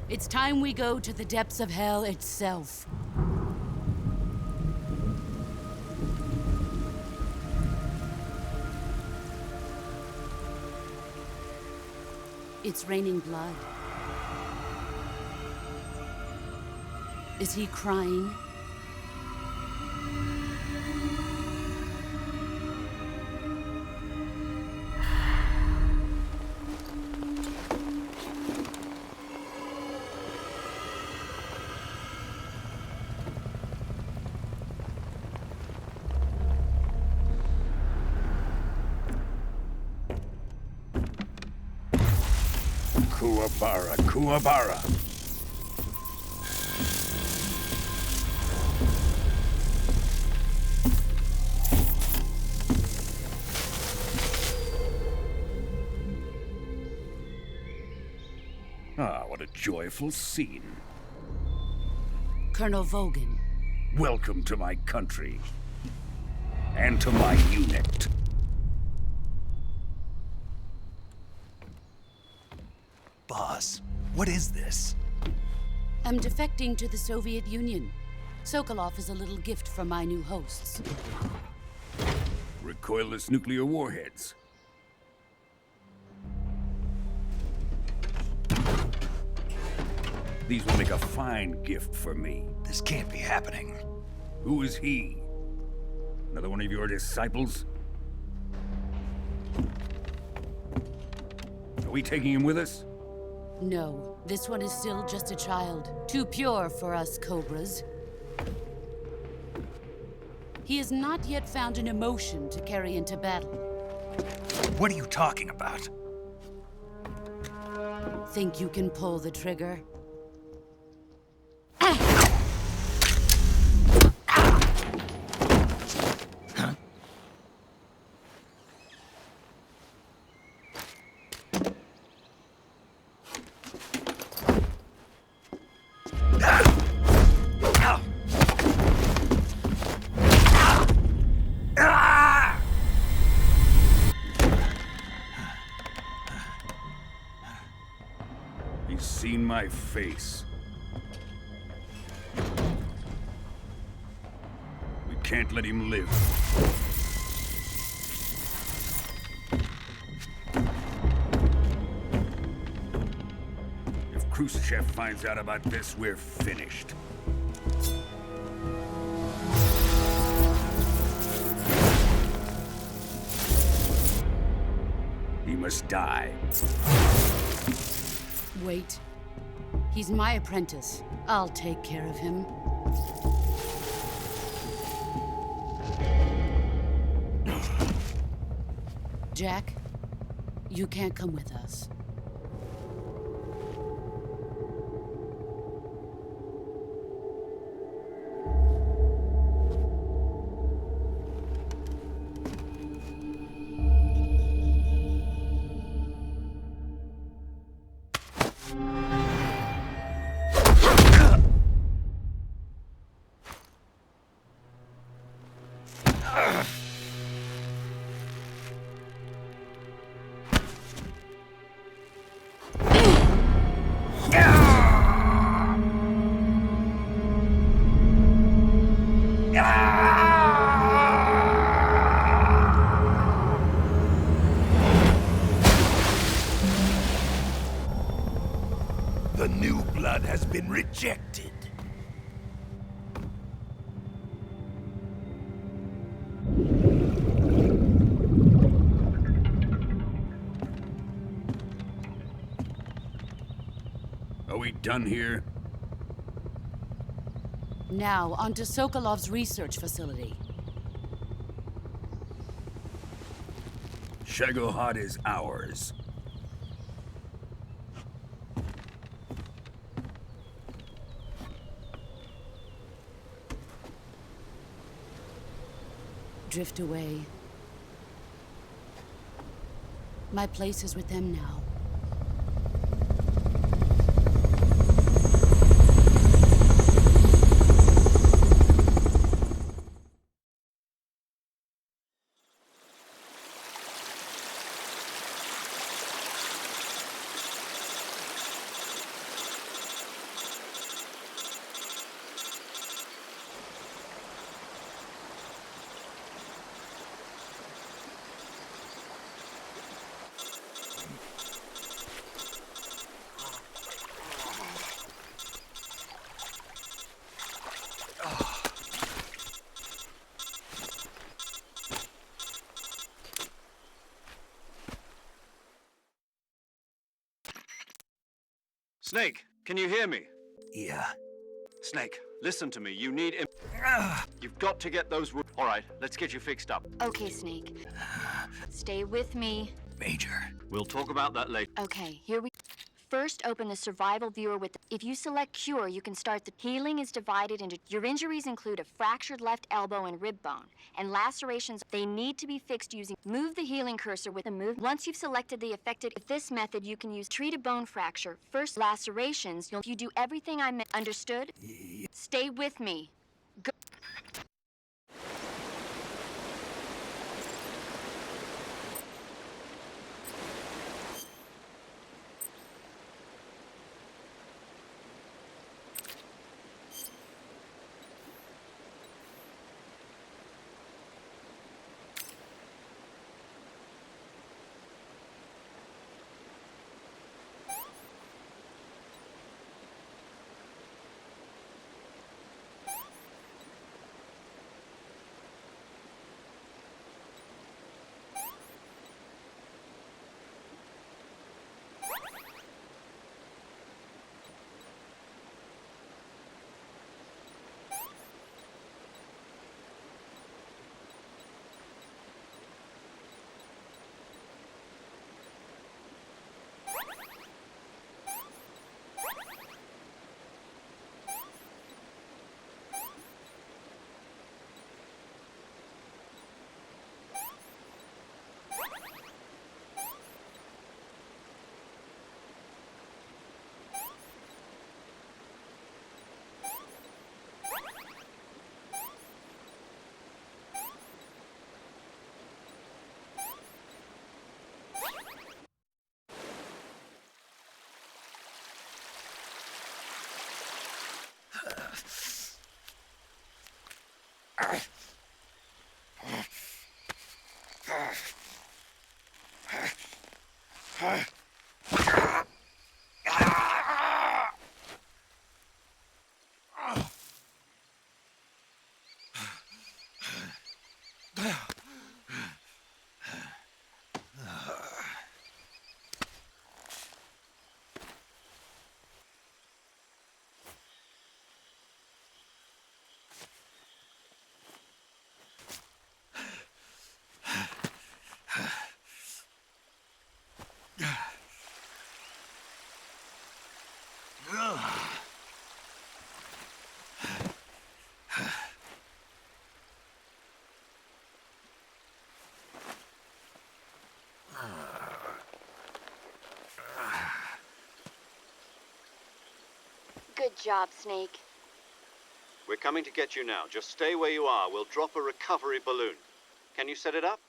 it's time we go to the depths of hell itself. It's raining blood. Is he crying? Kuwabara, Kuwabara. Ah, what a joyful scene. Colonel Vogan. Welcome to my country. And to my unit. Boss, what is this? I'm defecting to the Soviet Union. Sokolov is a little gift from my new hosts. Recoilless nuclear warheads. These will make a fine gift for me. This can't be happening. Who is he? Another one of your disciples? Are we taking him with us? No, this one is still just a child. Too pure for us Cobras. He has not yet found an emotion to carry into battle. What are you talking about? Think you can pull the trigger? He's seen my face. We can't let him live. If Khrushchev finds out about this, we're finished. He must die. Wait. He's my apprentice. I'll take care of him. Jack, you can't come with us. The new blood has been rejected. Are we done here? Now, on to Sokolov's research facility. Shagohod is ours. Drift away. My place is with them now. Snake, can you hear me? Yeah. Snake, listen to me. You need... You've got to get those... All right, let's get you fixed up. Okay, Snake. Stay with me. Major. We'll talk about that later. Okay, here we... First, open the survival viewer with... If you select cure, you can start the... Healing is divided into... Your injuries include a fractured left elbow and rib bone, and lacerations. They need to be fixed using... Move the healing cursor with a move. Once you've selected the affected... With this method, you can use treat a bone fracture. First, lacerations. You do everything I meant. Understood? Yeah. Stay with me. Go... Good job, Snake. We're coming to get you now. Just stay where you are. We'll drop a recovery balloon. Can you set it up?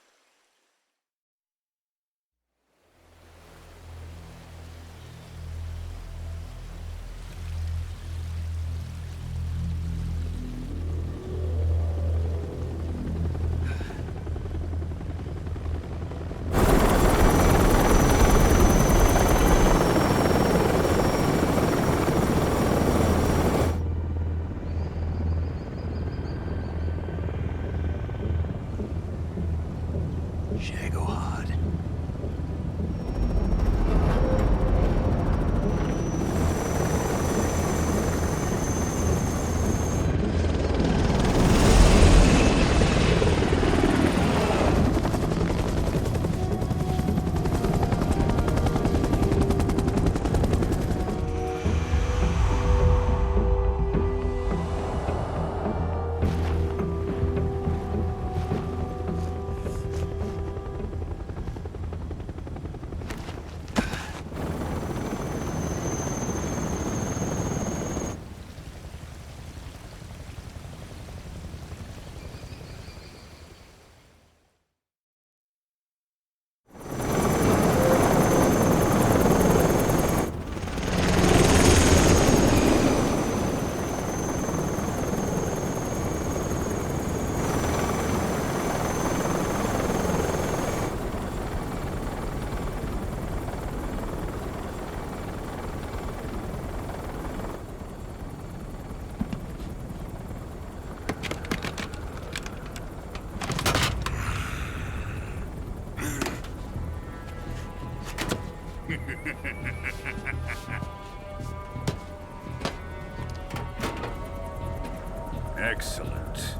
Excellent.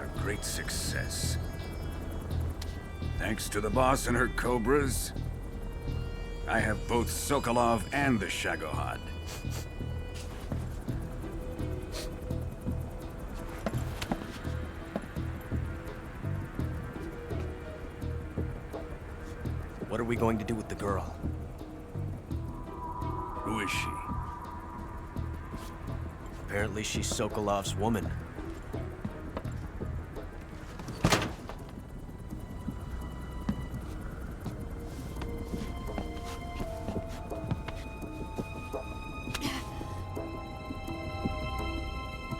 A great success. Thanks to the boss and her cobras, I have both Sokolov and the Shagohod. What are we going to do with the girl? Who is she? Apparently she's Sokolov's woman.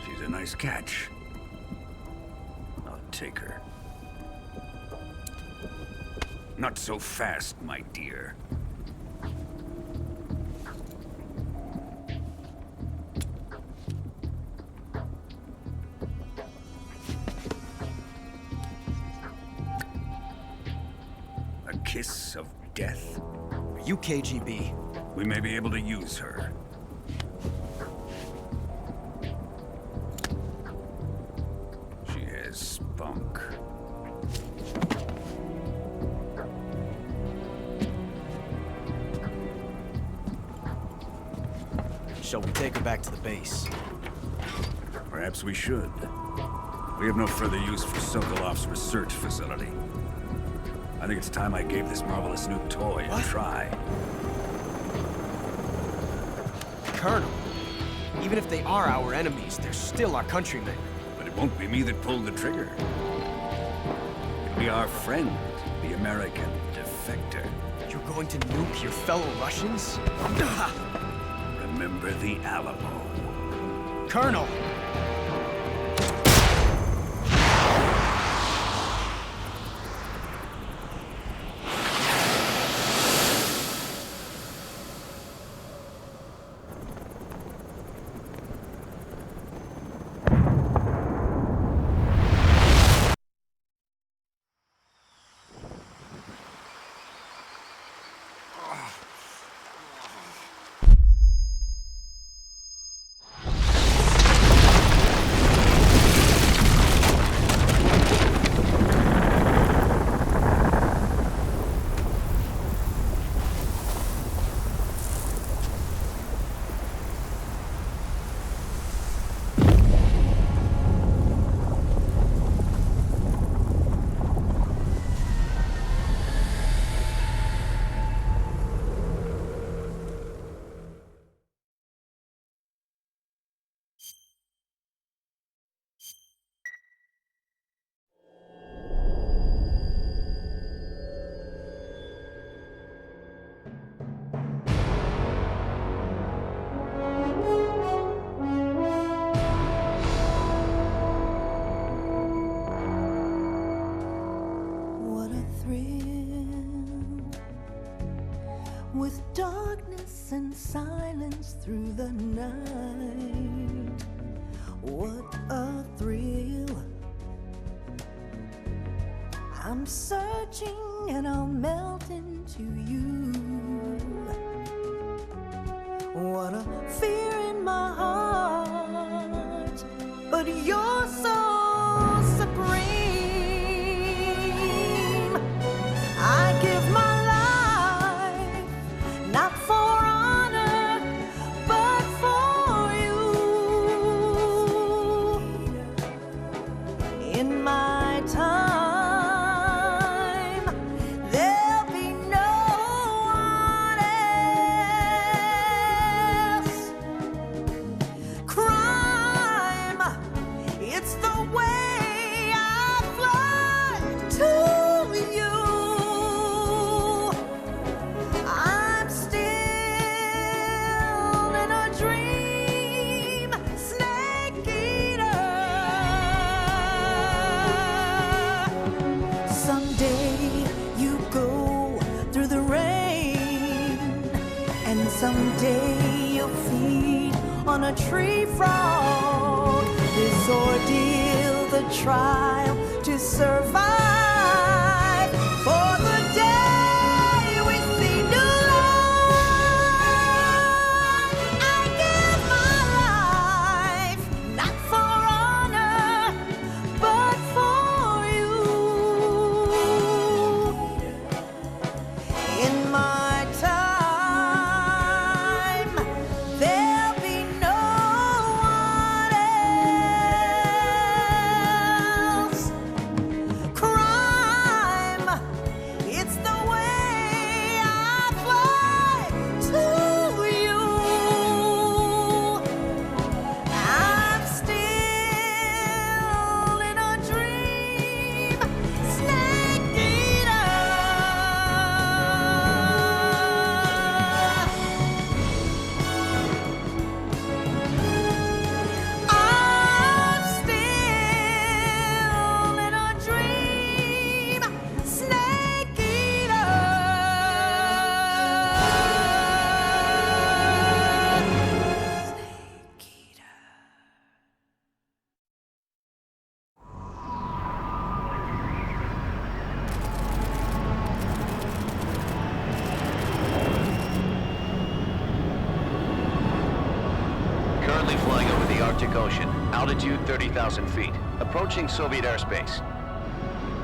She's a nice catch. I'll take her. Not so fast, my dear. A kiss of death? Are you KGB? We may be able to use her. She has spunk. Shall we take her back to the base? Perhaps we should. We have no further use for Sokolov's research facility. I think it's time I gave this marvelous new toy a try. Colonel, even if they are our enemies, they're still our countrymen. But it won't be me that pulled the trigger. It'll be our friend, the American defector. You're going to nuke your fellow Russians? Remember the Alamo. Colonel! With darkness and silence through the night, what a thrill. I'm searching and I'll melt into you. What a fear in my heart, but you're so supreme. I give my not for honor, but for you. In my time, there'll be no one else. Crime, it's the way I fly to you. Someday you'll feed on a tree frog. This ordeal, the trial to survive. For the day we see new the Arctic Ocean. Altitude 30,000 feet. Approaching Soviet airspace.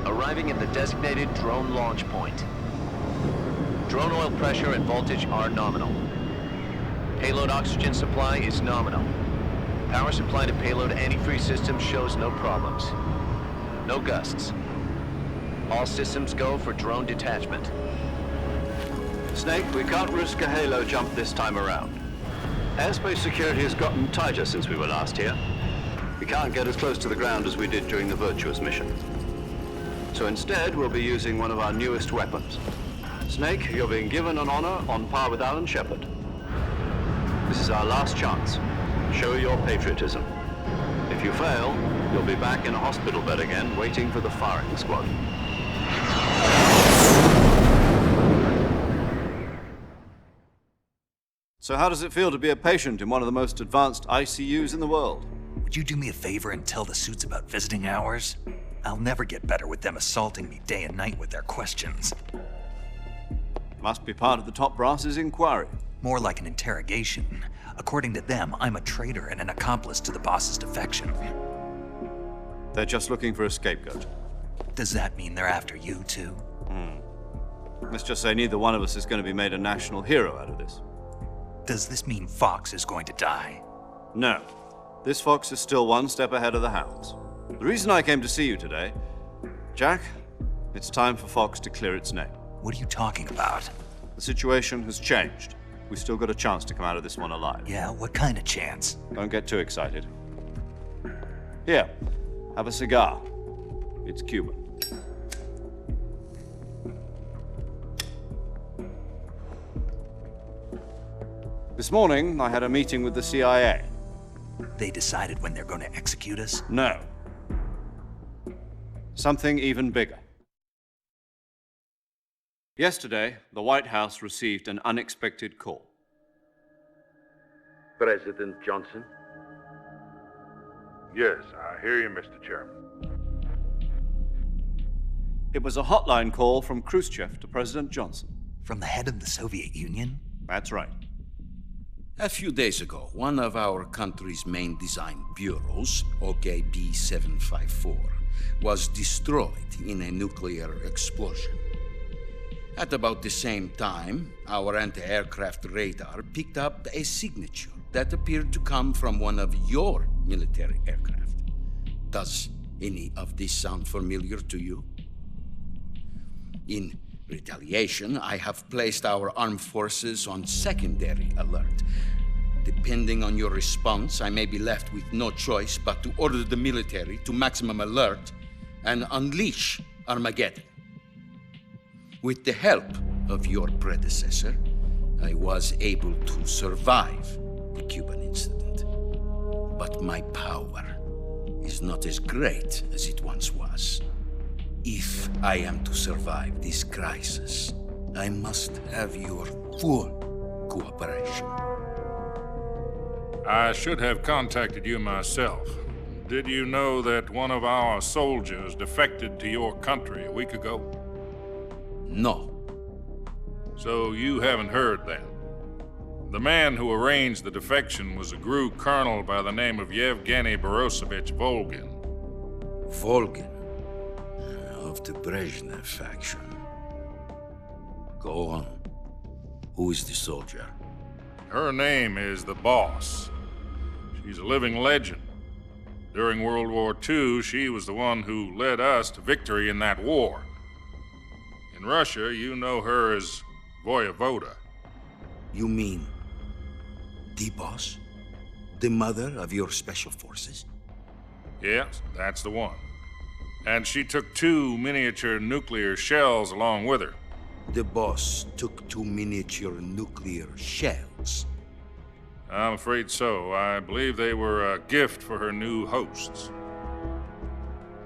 Arriving at the designated drone launch point. Drone oil pressure and voltage are nominal. Payload oxygen supply is nominal. Power supply to payload antifreeze system shows no problems. No gusts. All systems go for drone detachment. Snake, we can't risk a halo jump this time around. Airspace security has gotten tighter since we were last here. We can't get as close to the ground as we did during the Virtuous mission. So instead, we'll be using one of our newest weapons. Snake, you're being given an honor on par with Alan Shepard. This is our last chance. Show your patriotism. If you fail, you'll be back in a hospital bed again, waiting for the firing squad. So how does it feel to be a patient in one of the most advanced ICUs in the world? Would you do me a favor and tell the suits about visiting hours? I'll never get better with them assaulting me day and night with their questions. Must be part of the top brass's inquiry. More like an interrogation. According to them, I'm a traitor and an accomplice to the boss's defection. They're just looking for a scapegoat. Does that mean they're after you, too? Let's just say neither one of us is going to be made a national hero out of this. Does this mean Fox is going to die? No. This fox is still one step ahead of the hounds. The reason I came to see you today, Jack, it's time for Fox to clear its name. What are you talking about? The situation has changed. We've still got a chance to come out of this one alive. Yeah, what kind of chance? Don't get too excited. Here, have a cigar. It's Cuban. This morning, I had a meeting with the CIA. They decided when they're going to execute us? No. Something even bigger. Yesterday, the White House received an unexpected call. President Johnson? Yes, I hear you, Mr. Chairman. It was a hotline call from Khrushchev to President Johnson. From the head of the Soviet Union? That's right. A few days ago, one of our country's main design bureaus, OKB 754, was destroyed in a nuclear explosion. At about the same time, our anti-aircraft radar picked up a signature that appeared to come from one of your military aircraft. Does any of this sound familiar to you? In retaliation, I have placed our armed forces on secondary alert. Depending on your response, I may be left with no choice but to order the military to maximum alert and unleash Armageddon. With the help of your predecessor, I was able to survive the Cuban incident. But my power is not as great as it once was. If I am to survive this crisis, I must have your full cooperation. I should have contacted you myself. Did you know that one of our soldiers defected to your country a week ago? No. So you haven't heard then? The man who arranged the defection was a GRU colonel by the name of Yevgeny Borisovich Volgin. Volgin? Of the Brezhnev faction. Go on. Who is the soldier? Her name is the Boss. She's a living legend. During World War II, she was the one who led us to victory in that war. In Russia, you know her as Voyevoda. You mean the Boss? The mother of your special forces? Yes, that's the one. And she took 2 miniature nuclear shells along with her. The Boss took 2 miniature nuclear shells? I'm afraid so. I believe they were a gift for her new hosts.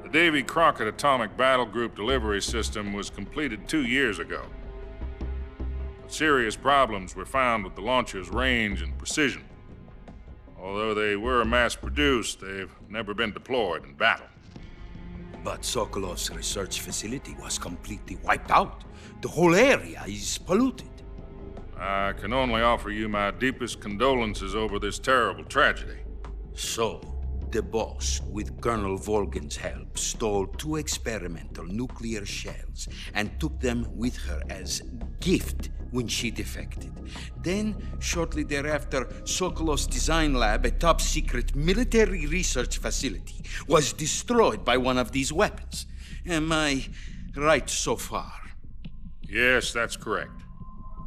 The Davy Crockett Atomic Battle Group delivery system was completed 2 years ago. But serious problems were found with the launcher's range and precision. Although they were mass-produced, they've never been deployed in battle. But Sokolov's research facility was completely wiped out. The whole area is polluted. I can only offer you my deepest condolences over this terrible tragedy. So, the boss, with Colonel Volgin's help, stole 2 experimental nuclear shells and took them with her as gift when she defected. Then, shortly thereafter, Sokolov's design lab, a top-secret military research facility, was destroyed by one of these weapons. Am I right so far? Yes, that's correct.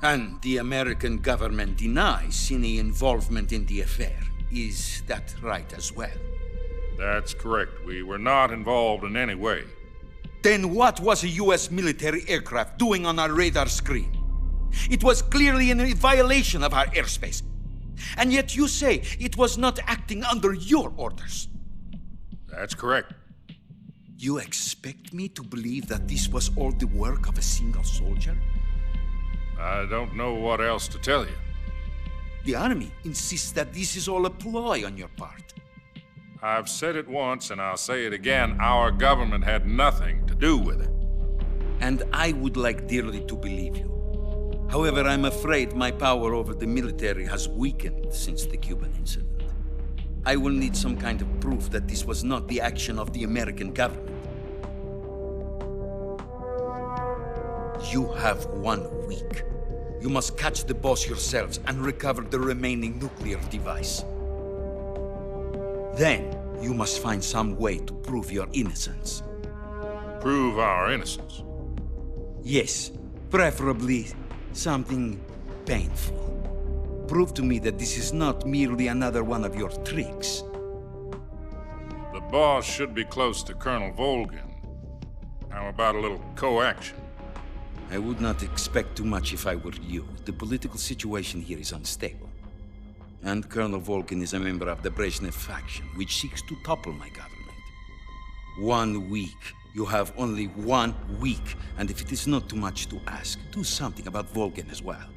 And the American government denies any involvement in the affair. Is that right as well? That's correct. We were not involved in any way. Then what was a U.S. military aircraft doing on our radar screen? It was clearly in violation of our airspace. And yet you say it was not acting under your orders. That's correct. You expect me to believe that this was all the work of a single soldier? I don't know what else to tell you. The Army insists that this is all a ploy on your part. I've said it once, and I'll say it again. Our government had nothing to do with it. And I would like dearly to believe you. However, I'm afraid my power over the military has weakened since the Cuban incident. I will need some kind of proof that this was not the action of the American government. You have 1 week. You must catch the boss yourselves and recover the remaining nuclear device. Then, you must find some way to prove your innocence. Prove our innocence? Yes, preferably something painful. Prove to me that this is not merely another one of your tricks. The boss should be close to Colonel Volgin. How about a little coaction? I would not expect too much if I were you. The political situation here is unstable. And Colonel Volgin is a member of the Brezhnev faction, which seeks to topple my government. 1 week. You have only 1 week. And if it is not too much to ask, do something about Volgin as well.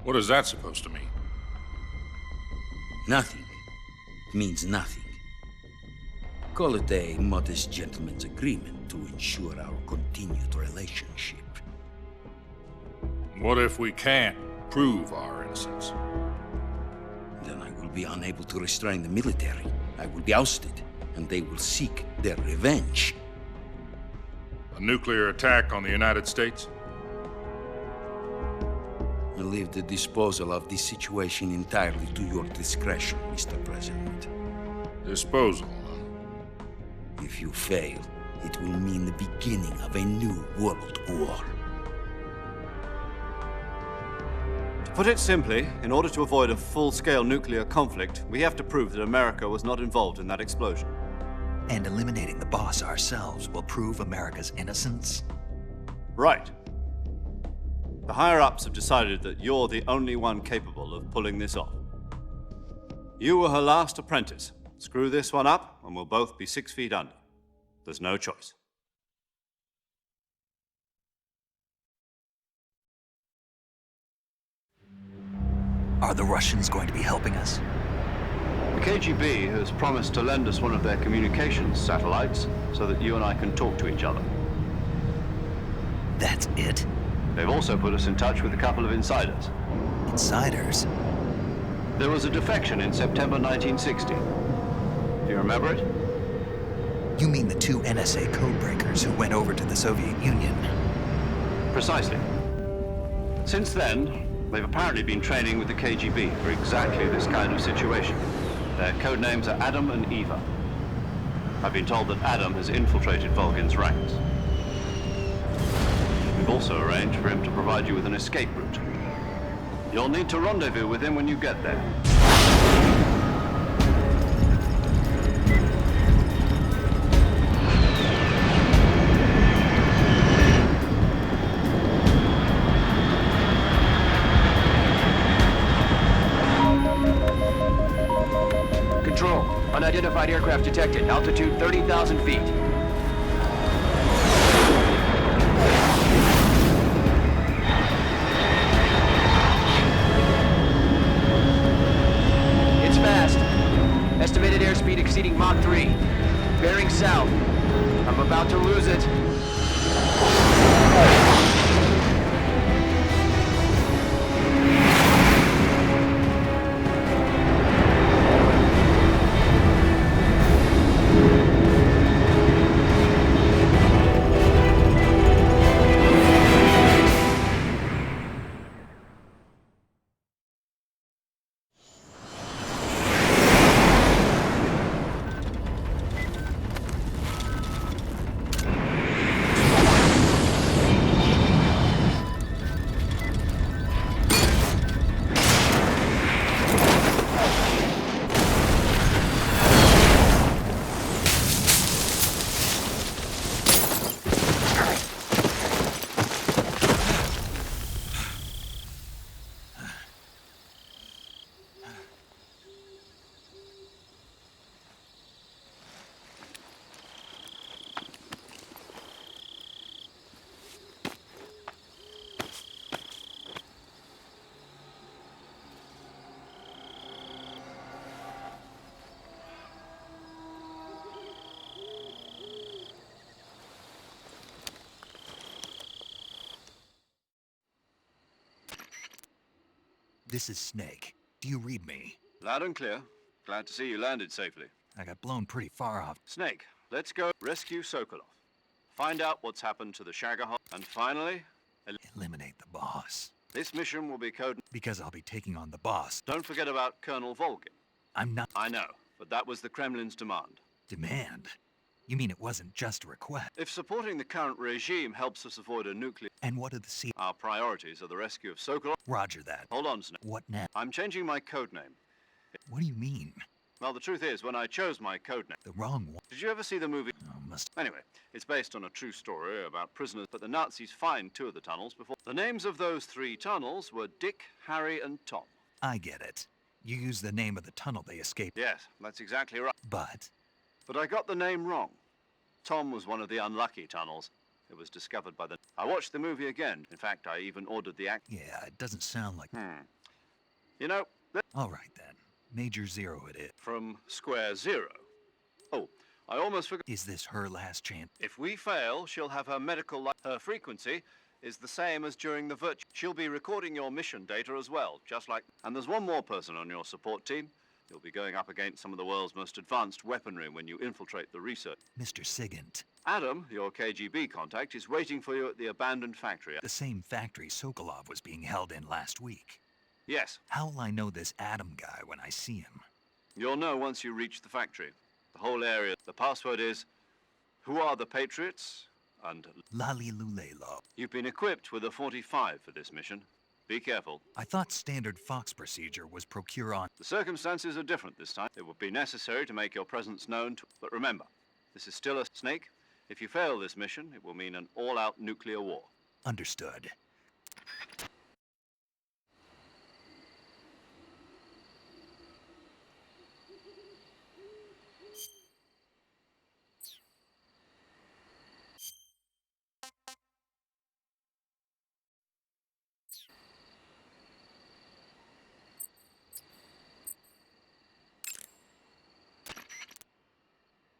What is that supposed to mean? Nothing. It means nothing. Call it a modest gentleman's agreement to ensure our continued relationship. What if we can't prove our innocence? Then I will be unable to restrain the military. I will be ousted, and they will seek their revenge. A nuclear attack on the United States? I leave the disposal of this situation entirely to your discretion, Mr. President. Disposal? If you fail, it will mean the beginning of a new world war. To put it simply, in order to avoid a full-scale nuclear conflict, we have to prove that America was not involved in that explosion. And eliminating the boss ourselves will prove America's innocence? Right. The higher-ups have decided that you're the only one capable of pulling this off. You were her last apprentice. Screw this one up, and we'll both be 6 feet under. There's no choice. Are the Russians going to be helping us? The KGB has promised to lend us one of their communications satellites so that you and I can talk to each other. That's it? They've also put us in touch with a couple of insiders. Insiders? There was a defection in September 1960. Do you remember it? You mean the 2 NSA codebreakers who went over to the Soviet Union? Precisely. Since then, they've apparently been training with the KGB for exactly this kind of situation. Their code names are Adam and Eva. I've been told that Adam has infiltrated Volgin's ranks. We've also arranged for him to provide you with an escape route. You'll need to rendezvous with him when you get there. Control, unidentified aircraft detected. Altitude 30,000 feet. It's fast. Estimated airspeed exceeding Mach 3. Bearing south. I'm about to lose it. This is Snake. Do you read me? Loud and clear. Glad to see you landed safely. I got blown pretty far off. Snake, let's go rescue Sokolov. Find out what's happened to the Shagahol. And finally, Eliminate the boss. this mission will be code. Because I'll be taking on the boss. Don't forget about Colonel Volgin. I'm not... I know, but that was the Kremlin's demand. Demand? You mean it wasn't just a request? If supporting the current regime helps us avoid a nuclear... And what are the C... Our priorities are the rescue of Sokolov. Roger that. Hold on, Snake. What now? I'm changing my code name. What do you mean? Well, the truth is, when I chose my code name... The wrong one. Did you ever see the movie? Oh, must... Anyway, it's based on a true story about prisoners, but the Nazis find 2 of the tunnels before... The names of those 3 tunnels were Dick, Harry, and Tom. I get it. You used the name of the tunnel they escaped. Yes, that's exactly right. But... But I got the name wrong. Tom was one of the unlucky tunnels. It was discovered by the... I watched the movie again. In fact, I even ordered the act... Yeah, it doesn't sound like... You know... All right, then. Major Zero it is. From Square Zero. Oh, I almost forgot... Is this her last chance? If we fail, she'll have her medical... Her frequency is the same as during the virtue. She'll be recording your mission data as well, just like... And there's one more person on your support team. You'll be going up against some of the world's most advanced weaponry when you infiltrate the research. Mr. Sigint. Adam, your KGB contact, is waiting for you at the abandoned factory. The same factory Sokolov was being held in last week. Yes. How will I know this Adam guy when I see him? You'll know once you reach the factory. The whole area. The password is, who are the Patriots? And... Lali Lulelo. You've been equipped with a 45 for this mission. Be careful. I thought standard Fox procedure was procure on... The circumstances are different this time. It would be necessary to make your presence known to... But remember, this is still a Snake. If you fail this mission, it will mean an all-out nuclear war. Understood.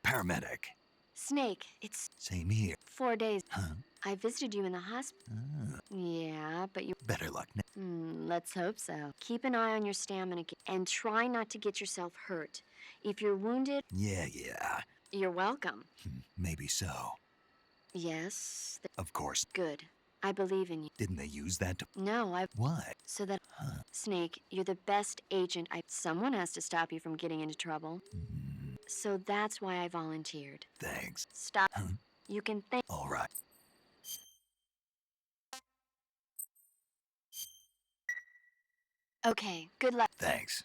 Paramedic. Snake, it's Same here. 4 days. Huh? I visited you in the hospital. Yeah, but you... Better luck now. Let's hope so. Keep an eye on your stamina and try not to get yourself hurt. If you're wounded... Yeah. You're welcome. Maybe so. Yes. Of course. Good. I believe in you. Didn't they use that to... No, What? So that... Snake, you're the best agent. Someone has to stop you from getting into trouble. So that's why I volunteered. Thanks. Stop. You can think... All right. Okay, good luck. Thanks.